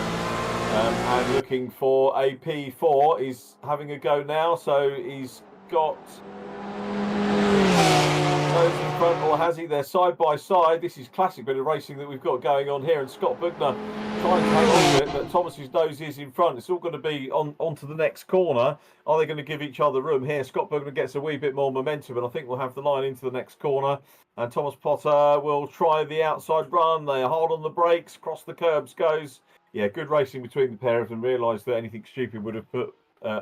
And looking for a P4, he's having a go now, so he's got those in front, or has he? They're side by side. This is classic bit of racing that we've got going on here, and Scott Bugner trying to hang on to it, but Thomas's nose is in front. It's all going to be onto the next corner. Are they going to give each other room here? Scott Bugner gets a wee bit more momentum, and I think we'll have the line into the next corner. And Thomas Potter will try the outside run. They are hard on the brakes, cross the curbs goes. Yeah, good racing between the pair of them. Realised that anything stupid would have put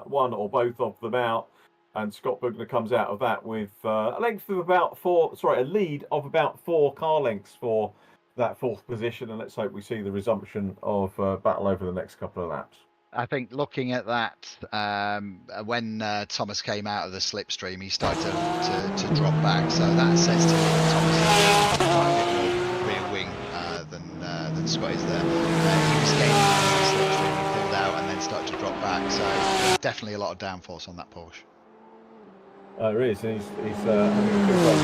one or both of them out. And Scott Bugner comes out of that with a length of about a lead of about 4 car lengths for that 4th position. And let's hope we see the resumption of battle over the next couple of laps. I think looking at that, when Thomas came out of the slipstream, he started to drop back. So that says to me that Thomas is quite a bit more rear wing than Scott is there. He was getting out of the slipstream, he pulled out and then started to drop back. So there's definitely a lot of downforce on that Porsche. There is, and he's having a good run.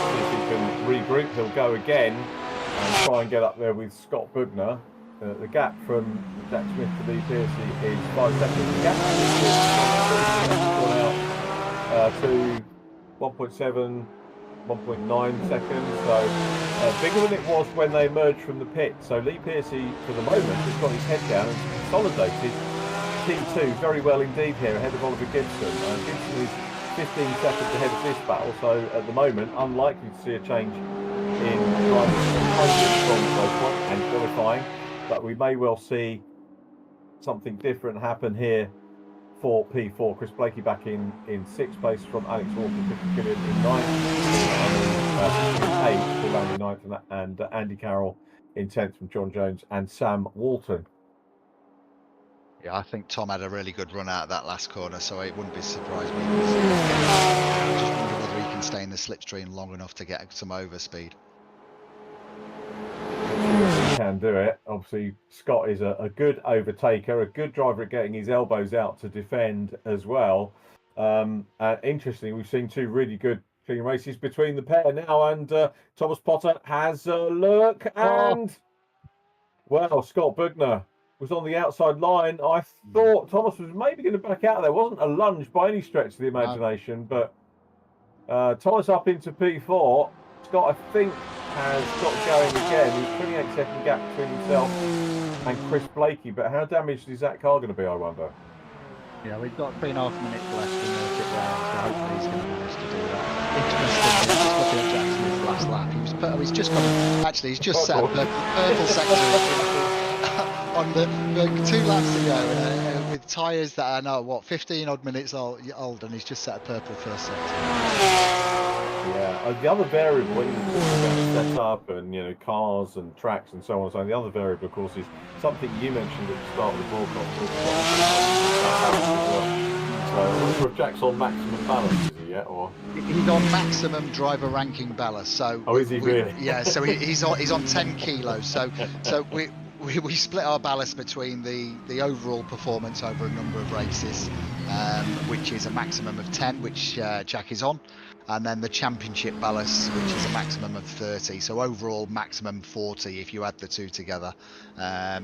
See if he can regroup. He'll go again and try and get up there with Scott Bugner. The gap from Jack Smith to Lee Piercy is 5 seconds. The gap has gone out to 1.7, 1.9 seconds. So bigger than it was when they emerged from the pit. So Lee Piercy, for the moment, has got his head down and consolidated T2 very well indeed here, ahead of Oliver Gibson. Gibson is 15 seconds ahead of this battle, so at the moment, unlikely to see a change in driving from those points and qualifying. But we may well see something different happen here for P4. Chris Blakey back in 6th place from Alex Walker, Peter Killian in 9th, in 8th for Randy 9th, and Andy Carroll in 10th from John Jones and Sam Walton. Yeah, I think Tom had a really good run out of that last corner, so it wouldn't be surprised me. I just wonder whether he can stay in the slipstream long enough to get some overspeed. He can do it. Obviously, Scott is a good overtaker, a good driver at getting his elbows out to defend as well. Interestingly, we've seen 2 really good clean races between the pair now, and Thomas Potter has a look, and well, Scott Bugner was on the outside line. I thought Thomas was maybe going to back out. There wasn't a lunge by any stretch of the imagination, but Thomas up into P4. Scott, I think, has got going again. He's 28-second gap between himself and Chris Blakey, but how damaged is that car going to be, I wonder? Yeah, we've got 3.5 minutes left in the pit round, so hopefully he's going to manage to do that. Interesting, just looking at Jackson's last lap, he's just got, actually, he's just set a purple sector on the 2 laps ago with tyres that are now, 15 odd minutes old, and he's just set a purple first sector. Yeah, the other variable when you talk about setup and cars and tracks and so on, so the other variable, of course, is something you mentioned at the start of the broadcast. So I'm not sure if Jack's on maximum balance, is he yet, or he's on maximum driver ranking ballast. So is he really? Yeah, so he's on 10 kilos. So we split our ballast between the overall performance over a number of races, which is a maximum of 10, which Jack is on. And then the championship ballast, which is a maximum of 30. So overall maximum 40 if you add the 2 together.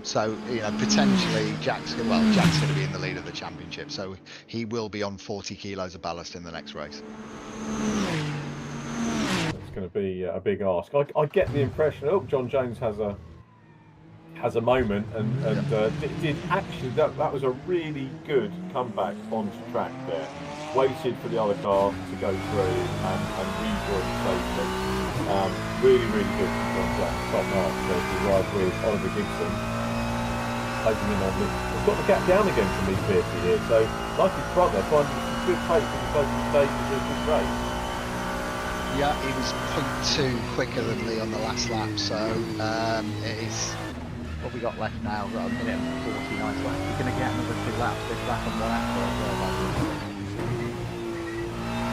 So potentially Jack's going to be in the lead of the championship. So he will be on 40 kilos of ballast in the next race. It's going to be a big ask. I get the impression. John Jones has a moment, and did actually that was a really good comeback onto track there. Waited for the other car to go through and rejoined safely. Really, really good from Jack. Top mark there to ride with Oliver Gibson. Taking him on we've got the gap down again from Lee Piercy here. So, like his brother, finding some good pace in the closing stages of this race. Yeah, he was 0.2 quicker than Lee on the last lap. So, it is. What we got left now? We've got a minute and 49 left. We're going to get another 2 laps. This lap and 1 after as well.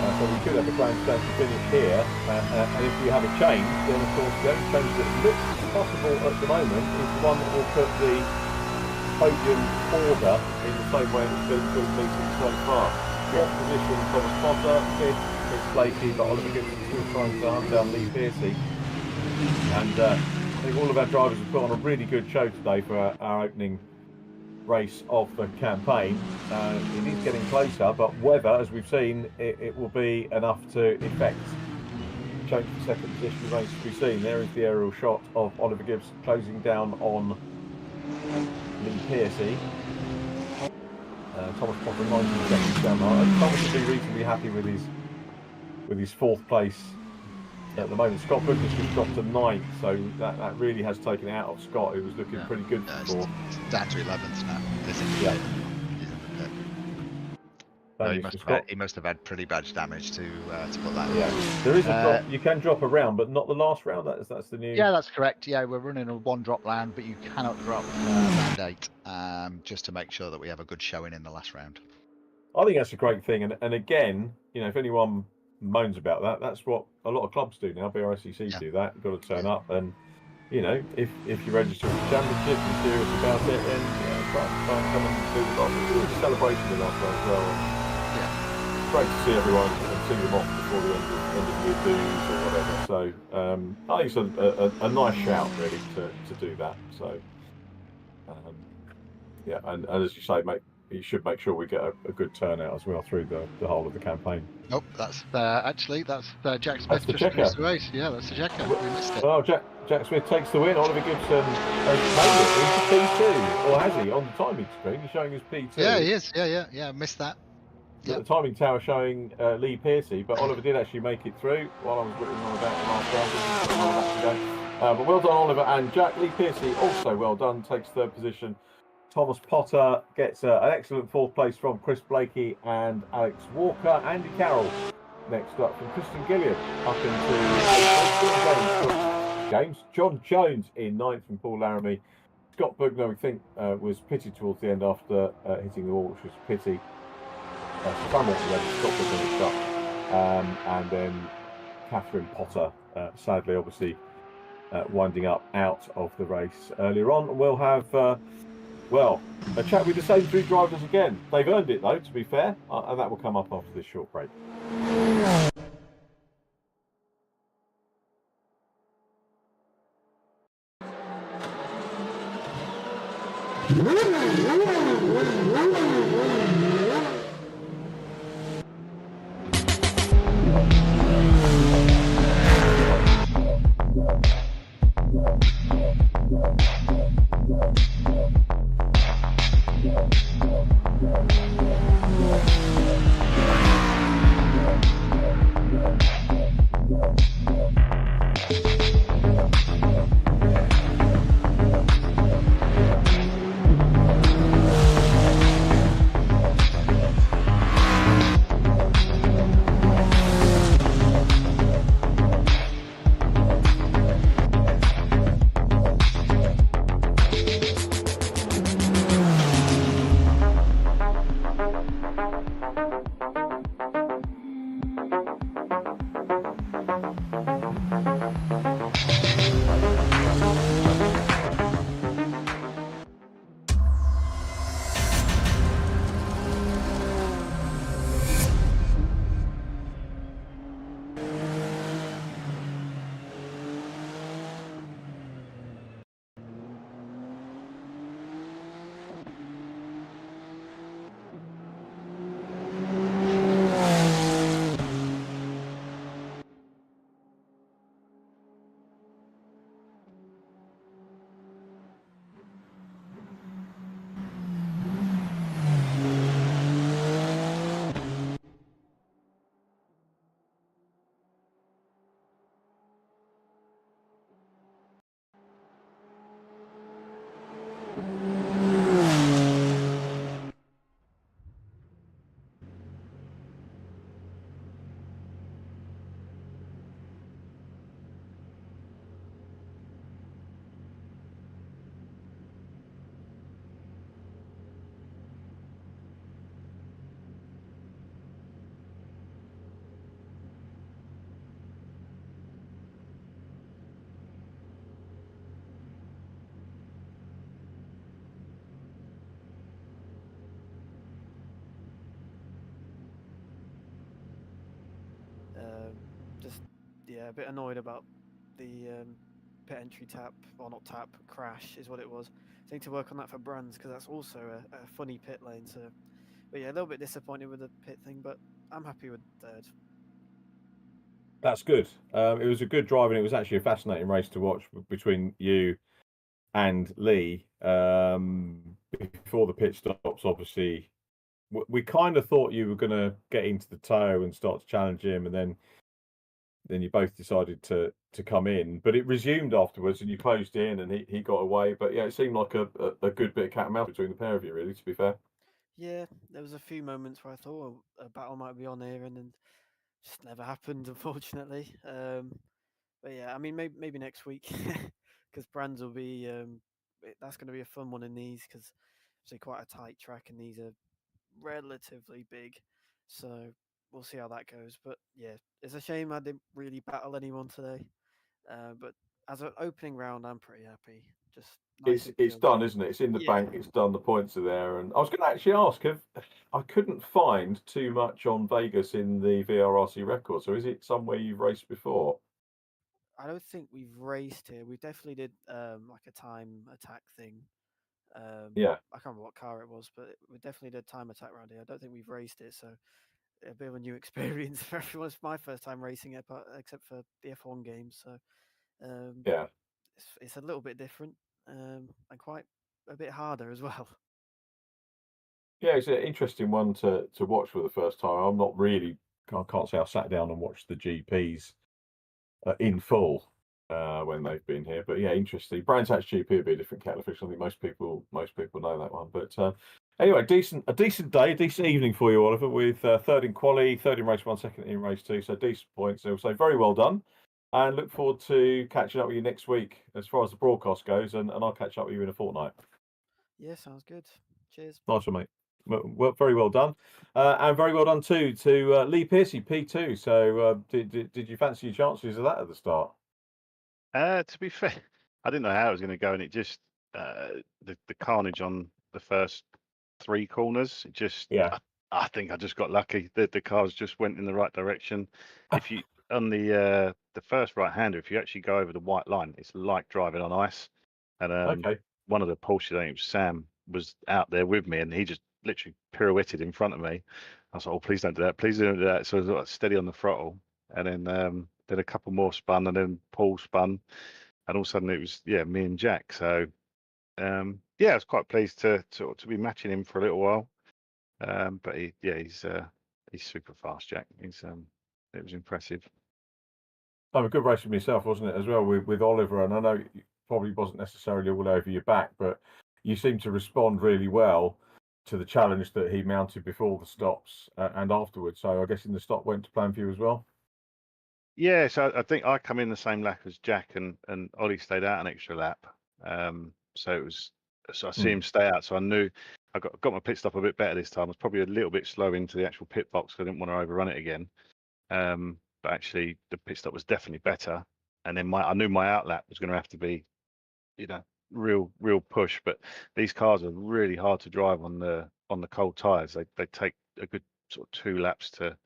So we could have a grandstand finish here, and if we have a change, then of course the only change that looks possible at the moment is the one that will put the podium order in the same way it's been through meetings so far. 4th position, Thomas Potter, 5th, Chris Blakey, but Oliver Gibson still trying to hunt down Lee Piercy. And I think all of our drivers have put on a really good show today for our opening race of the campaign. It is getting closer, but whether, as we've seen, it will be enough to effect change the second position remains to be seen. There is the aerial shot of Oliver Gibbs closing down on Lee Piercy. Thomas Potter 19 seconds down. Thomas would be reasonably happy with his fourth place at the moment. Scott Booker's just dropped to 9th, so that really has taken it out of Scott, who was looking pretty good before. It's down to 11th now. He's in the Yeah. pit. He's in the pit. No, he must have had pretty bad damage to put that. Yeah, there is a drop. You can drop a round, but not the last round. That's the new. Yeah, that's correct. Yeah, we're running a 1-drop round, but you cannot drop round 8, just to make sure that we have a good showing in the last round. I think that's a great thing, and again, you know, if anyone moans about that, that's what a lot of clubs do now. VRRC do that. You've got to turn up, and you know, if you register for the championship and serious about it, then try and come and do the lot. It's a celebration in last round as well. Great to see everyone and see them off before the end of year dues or whatever. So I think it's a nice shout really to do that. So yeah, and as you say, you should make sure we get a good turnout as well through the whole of the campaign. Nope, that's actually Jack Smith the just checker. finished the race. Yeah, that's the checker. We missed it. Well, Jack Smith takes the win. Oliver Gibson has made it into P2, or has he? On the timing screen, he's showing his P2. Yeah, he is. Yeah, missed that. The timing tower showing Lee Piercy, but Oliver did actually make it through while I was looking on about the last round. But well done, Oliver and Jack. Lee Piercy also well done, takes third position. Thomas Potter gets an excellent fourth place from Chris Blakey and Alex Walker. Andy Carroll next up from Christian Gilliam up into James. John Jones in 9th from Paul Laramie. Scott Bugner, we think, was pitted towards the end after hitting the wall, which was a pity. Scott Bugner up. And then Catherine Potter, sadly, obviously, winding up out of the race earlier on. We'll have a chat with the same 3 drivers again. They've earned it though, to be fair, and that will come up after this short break. A bit annoyed about the pit entry tap, or not tap, crash is what it was. need to work on that for Brands because that's also a funny pit lane. So, but yeah, a little bit disappointed with the pit thing, but I'm happy with third. That's good. It was a good drive, and it was actually a fascinating race to watch between you and Lee. Before the pit stops, obviously, we kind of thought you were going to get into the tow and start to challenge him, and then you both decided to come in. But it resumed afterwards, and you closed in, and he got away. But yeah, it seemed like a good bit of cat and mouse between the pair of you, really. To be fair. Yeah, there was a few moments where I thought a battle might be on here, and then just never happened, unfortunately. But yeah, I mean, maybe next week because Brands will be. That's going to be a fun one in these because it's quite a tight track, and these are relatively big. So we'll see how that goes. But yeah, it's a shame I didn't really battle anyone today. But as an opening round, I'm pretty happy. Just nice and It's clean. done, isn't it? It's in the Yeah. bank. It's done. The points are there. And I was going to actually ask if I couldn't find too much on Vegas in the VRRC record. So is it somewhere you've raced before? I don't think we've raced here. We definitely did like a time attack thing. Yeah. I can't remember what car it was, but we definitely did time attack round here. I don't think we've raced it, so a bit of a new experience for everyone. It's my first time racing it, but except for the F1 games. So Yeah. it's a little bit different and quite a bit harder as well. Yeah, it's an interesting one to watch for the first time. I'm not really. I can't say I sat down and watched the GPs in full when they've been here, but yeah, interesting. Brands Hatch GP would be a different kettle of fish. I think most people know that one. But anyway, a decent day, a decent evening for you, Oliver, with third in quali, third in race 1, second in race 2, so decent points. So very well done, and look forward to catching up with you next week as far as the broadcast goes, and I'll catch up with you in a fortnight. Yeah, sounds good. Cheers. Nice one, mate. Well, very well done, and very well done too to Lee Piercy, P2. So, did you fancy your chances of that at the start? To be fair, I didn't know how it was going to go, and it just the carnage on the first 3 corners. It just, Yeah. I think I just got lucky. The cars just went in the right direction. If you on the first right hander, if you actually go over the white line, it's like driving on ice. And Okay. one of the Porsches, I think it was Sam, was out there with me, and he just literally pirouetted in front of me. I was like, "Oh, please don't do that! Please don't do that!" So I was like, steady on the throttle, and then a couple more spun, and then Paul spun, and all of a sudden it was me and Jack. So I was quite pleased to be matching him for a little while. But he's super fast, Jack. It was impressive. A good race for myself, wasn't it, as well, with Oliver? And I know it probably wasn't necessarily all over your back, but you seemed to respond really well to the challenge that he mounted before the stops and afterwards. So I guess in the stop went to plan for you as well. Yeah, so I think I come in the same lap as Jack, and Ollie stayed out an extra lap. So I see him stay out, so I knew I got my pit stop a bit better this time. I was probably a little bit slow into the actual pit box because I didn't want to overrun it again. But actually, the pit stop was definitely better. And then I knew my outlap was going to have to be, real push. But these cars are really hard to drive on the cold tires. They take a good sort of 2 laps for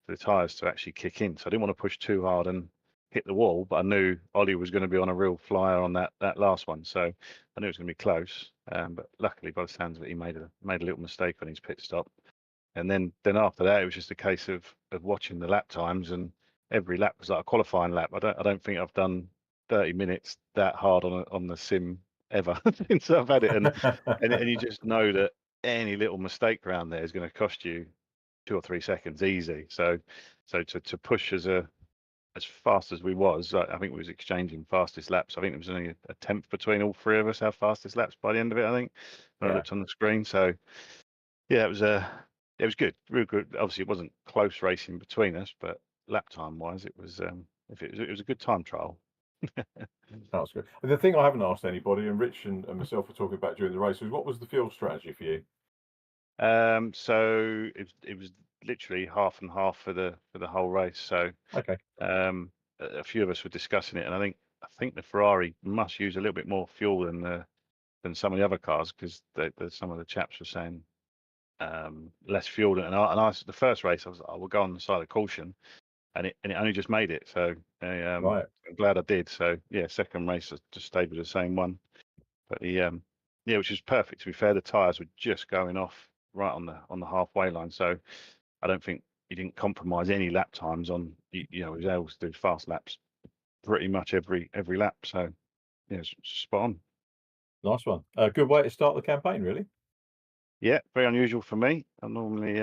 the tires to actually kick in. So I didn't want to push too hard and hit the wall. But I knew Ollie was going to be on a real flyer on that last one. So I knew it was going to be close. But luckily, by the sounds of it, he made a little mistake on his pit stop. And then after that, it was just a case of watching the lap times, and every lap was like a qualifying lap. I don't think I've done 30 minutes that hard on the sim ever since I've had it, and you just know that any little mistake around there is going to cost you 2 or 3 seconds easy. So to push as fast as we was, I think we was exchanging fastest laps. I think it was only a tenth between all 3 of us, our fastest laps by the end of it. I think when I looked on the screen. So yeah, it was good, real good. Obviously, it wasn't close racing between us, but lap time wise, it was it was a good time trial. That's good. And the thing I haven't asked anybody, and Rich and myself were talking about during the race, was what was the fuel strategy for you? So it was literally half and half for the whole race. So okay, a few of us were discussing it, and I think the Ferrari must use a little bit more fuel than some of the other cars, because some of the chaps were saying less fuel. And I the first race I was like, I will go on the side of caution, and it only just made it. So right. I'm glad I did. So yeah, second race I just stayed with the same one. But Yeah, which is perfect. To be fair, the tyres were just going off right on the halfway line, so I don't think he didn't compromise any lap times on. He was able to do fast laps pretty much every lap. So yeah, it's spot on. Nice one. A good way to start the campaign, really. Yeah, very unusual for me. I normally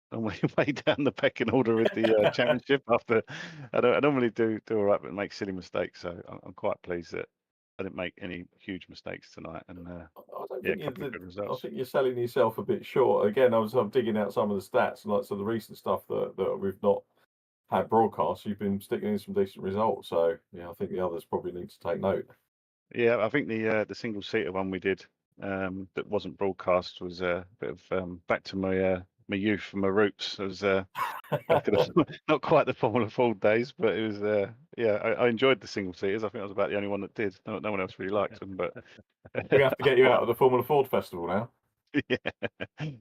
way down the pecking order with the championship. After I normally do all right, but make silly mistakes. So I'm quite pleased that I didn't make any huge mistakes tonight. And I don't yeah, think a couple of good I results. think you're selling yourself a bit short. Again, I'm digging out some of the stats and like some of the recent stuff that we've not had broadcasts. You've been sticking in some decent results. So yeah, I think the others probably need to take note. Yeah, I think the single seater one we did that wasn't broadcast was a bit of back to my youth and my roots. It was back at not quite the Formula Ford days, but it was yeah. I enjoyed the single seaters. I think I was about the only one that did. No one else really liked them, but We have to get you out of the Formula Ford Festival now. yeah,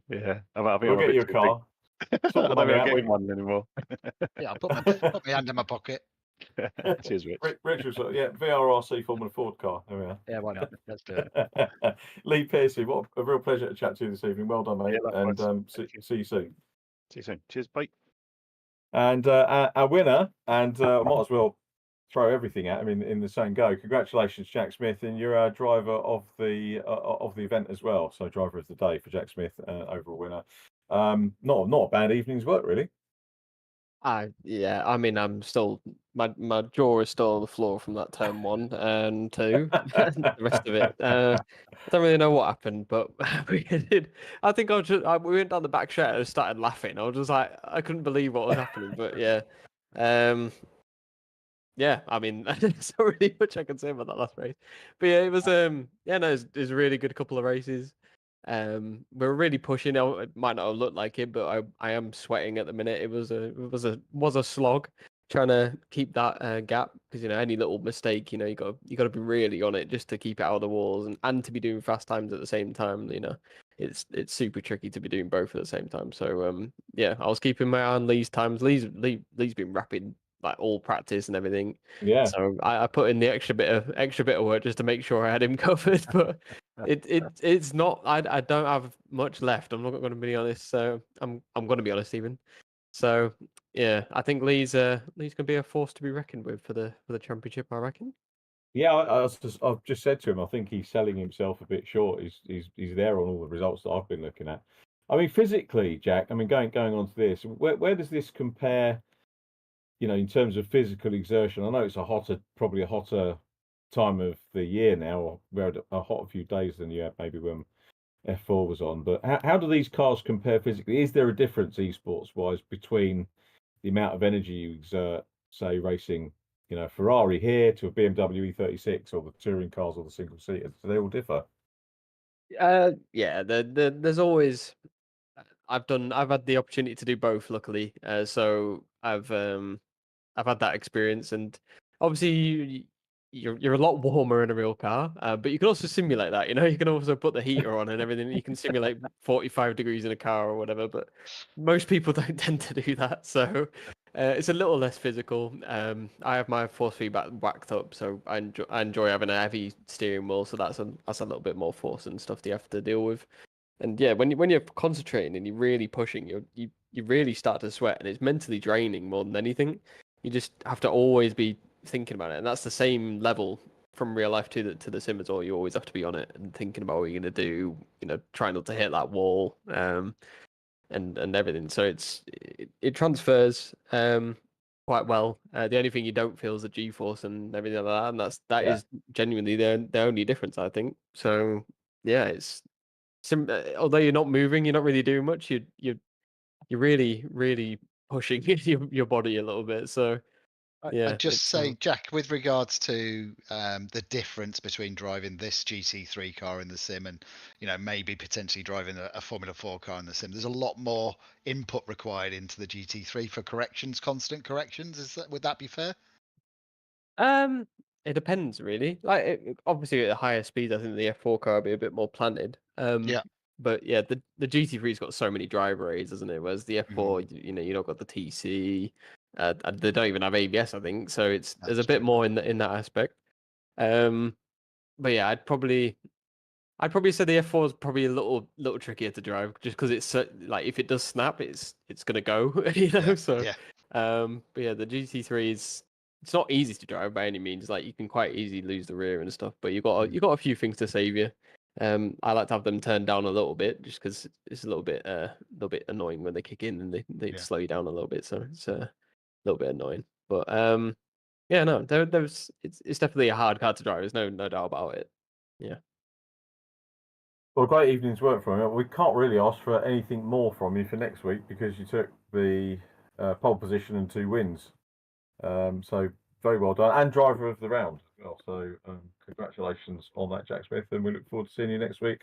yeah. I think We'll I'm a get bit you a too car. big. I Sort the don't think money I'm out. getting one anymore. Yeah, I'll put my hand in my pocket. Cheers, Rich. Rich was like, yeah, VRRC Formula Ford car. There we are. Yeah, why not? Let's do it. Lee Piercy, what a real pleasure to chat to you this evening. Well done, mate. Yeah, likewise. And Thank you. see you soon. See you soon. Cheers, bye. And our winner, and I might as well throw everything at him in the same go. Congratulations, Jack Smith, and you're our driver of the event as well. So driver of the day for Jack Smith, overall winner. Not a bad evening's work, really. Yeah, I mean, I'm still my jaw is still on the floor from that turn 1 and 2. The rest of it, I don't really know what happened, but we did. I think we went down the back straight and started laughing. I was just like, I couldn't believe what was happening. But yeah, yeah. I mean, there's not really much I can say about that last race. But yeah, it was yeah, no, it was a really good couple of races. We were really pushing. It might not have looked like it, but I am sweating at the minute. It was a slog trying to keep that gap, because any little mistake, you got to be really on it just to keep it out of the walls and to be doing fast times at the same time. It's super tricky to be doing both at the same time. So yeah, I was keeping my eye on Lee's times. Lee's been rapid like all practice and everything. Yeah. So I put in the extra bit of work just to make sure I had him covered, but it's not. I don't have much left. I'm not going to be honest. So I'm going to be honest, even. So yeah, I think Lee's going to be a force to be reckoned with for the championship, I reckon. Yeah, I've just said to him, I think he's selling himself a bit short. He's there on all the results that I've been looking at. I mean, physically, Jack. I mean, going on to this, where does this compare? In terms of physical exertion, I know it's probably a hotter time of the year now. We had a hotter few days than you had maybe when F4 was on. But how do these cars compare physically? Is there a difference esports wise between the amount of energy you exert, say, racing, Ferrari here to a BMW E36 or the touring cars or the single seaters? Do they all differ? Yeah, there's always. I've had the opportunity to do both, luckily. So I've had that experience, and obviously you're a lot warmer in a real car, but you can also simulate that. You can also put the heater on and everything. You can simulate 45 degrees in a car or whatever, but most people don't tend to do that. So it's a little less physical. I have my force feedback whacked up, so I enjoy having a heavy steering wheel. So that's a little bit more force and stuff that you have to deal with. And yeah, when you're concentrating and you're really pushing, you really start to sweat, and it's mentally draining more than anything. You just have to always be thinking about it, and that's the same level from real life to the sim as well. You always have to be on it and thinking about what you're gonna do. Trying not to hit that wall, and everything. So it transfers quite well. The only thing you don't feel is the G-force and everything like that, and that is genuinely the only difference, I think. So yeah, it's. Although you're not moving, you're not really doing much. You're really pushing your body a little bit. So yeah, I'd just say, Jack, with regards to the difference between driving this GT3 car in the sim and maybe potentially driving a Formula 4 car in the sim, there's a lot more input required into the GT3 for constant corrections. Would that be fair? It depends really. Like obviously at a higher speed, I think the F4 car will be a bit more planted. Yeah. But yeah, the GT3's got so many driver aids, doesn't it? Whereas the F4, you don't got the TC. They don't even have ABS, I think. So there's a bit more in that aspect. But yeah, I'd probably I'd probably say the F4 is probably a little trickier to drive, just because it's like if it does snap, it's gonna go, you know. So, but yeah, the GT3 it's not easy to drive by any means. Like you can quite easily lose the rear and stuff, but you got a few things to save you. I like to have them turned down a little bit, just because it's a little bit annoying when they kick in and they slow you down a little bit. So it's a little bit annoying. But yeah, no, it's definitely a hard car to drive. There's no doubt about it. Yeah. Well, great evening's work from you. We can't really ask for anything more from you for next week because you took the pole position and 2 wins. So very well done, and driver of the round as well. So congratulations on that, Jack Smith, and we look forward to seeing you next week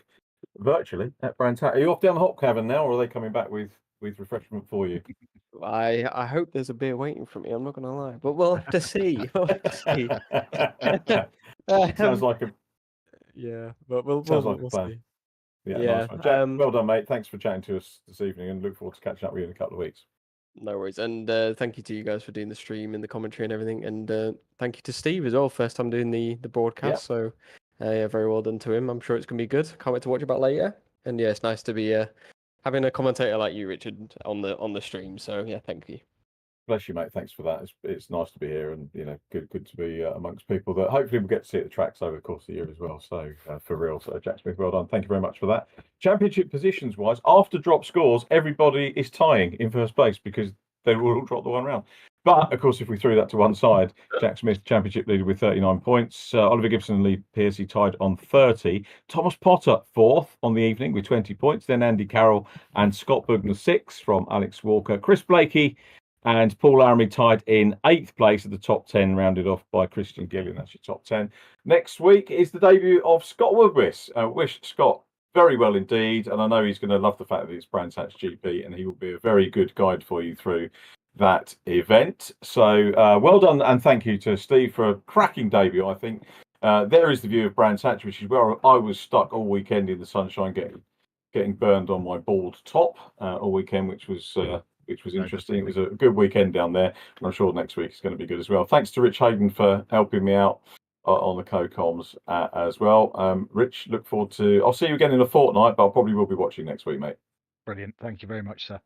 virtually at Brands Hatch. Are you off down the hop cavern now, or are they coming back with refreshment for you? I hope there's a beer waiting for me. I'm not gonna lie, but we'll have to see. We'll have to see. Sounds like a yeah, but we'll plan. see. Yeah, Yeah, nice one. Jack, well done, mate. Thanks for chatting to us this evening, and look forward to catching up with you in a couple of weeks. No worries, and thank you to you guys for doing the stream and the commentary and everything, and thank you to Steve as well. First time doing the broadcast, so yeah, very well done to him. I'm sure it's gonna be good. Can't wait to watch about later. And yeah, it's nice to be having a commentator like you, Richard, on the stream. So yeah, thank you. Bless you, mate. Thanks for that. It's nice to be here, and good to be amongst people that hopefully we'll get to see at the tracks over the course of the year as well. So for real, so Jack Smith, well done. Thank you very much for that. Championship positions wise, after drop scores, everybody is tying in first place because they will all drop the one round. But of course, if we threw that to one side, Jack Smith, championship leader with 39 points. Oliver Gibson and Lee Pearcey tied on 30. Thomas Potter fourth on the evening with 20 points. Then Andy Carroll and Scott Bugner 6 from Alex Walker. Chris Blakey and Paul Laramie tied in 8th place at the top 10, rounded off by Christian Gillian. That's your top 10. Next week is the debut of Scott Woodwiss. Wish Scott very well indeed, and I know he's going to love the fact that it's Brands Hatch GP, and he will be a very good guide for you through that event. So well done, and thank you to Steve for a cracking debut, I think. There is the view of Brands Hatch, which is where I was stuck all weekend in the sunshine, getting burned on my bald top all weekend, which was interesting. It was a good weekend down there, and I'm sure next week is going to be good as well. Thanks to Rich Hayden for helping me out on the co-coms as well. Rich, look forward to. I'll see you again in a fortnight, but I probably will be watching next week, mate. Brilliant. Thank you very much, sir.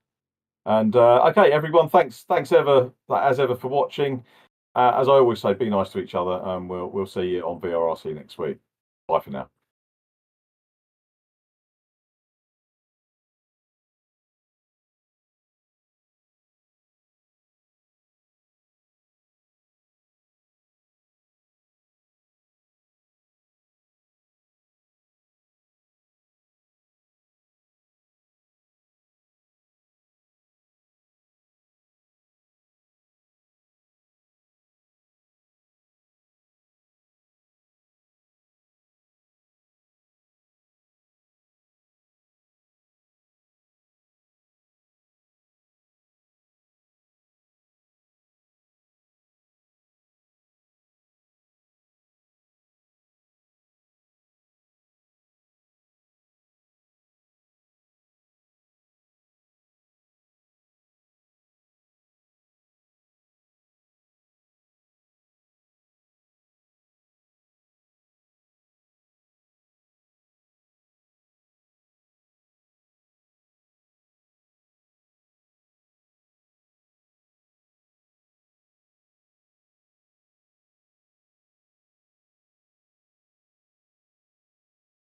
And okay, everyone, thanks as ever for watching. As I always say, be nice to each other, and we'll see you on VRRC next week. Bye for now.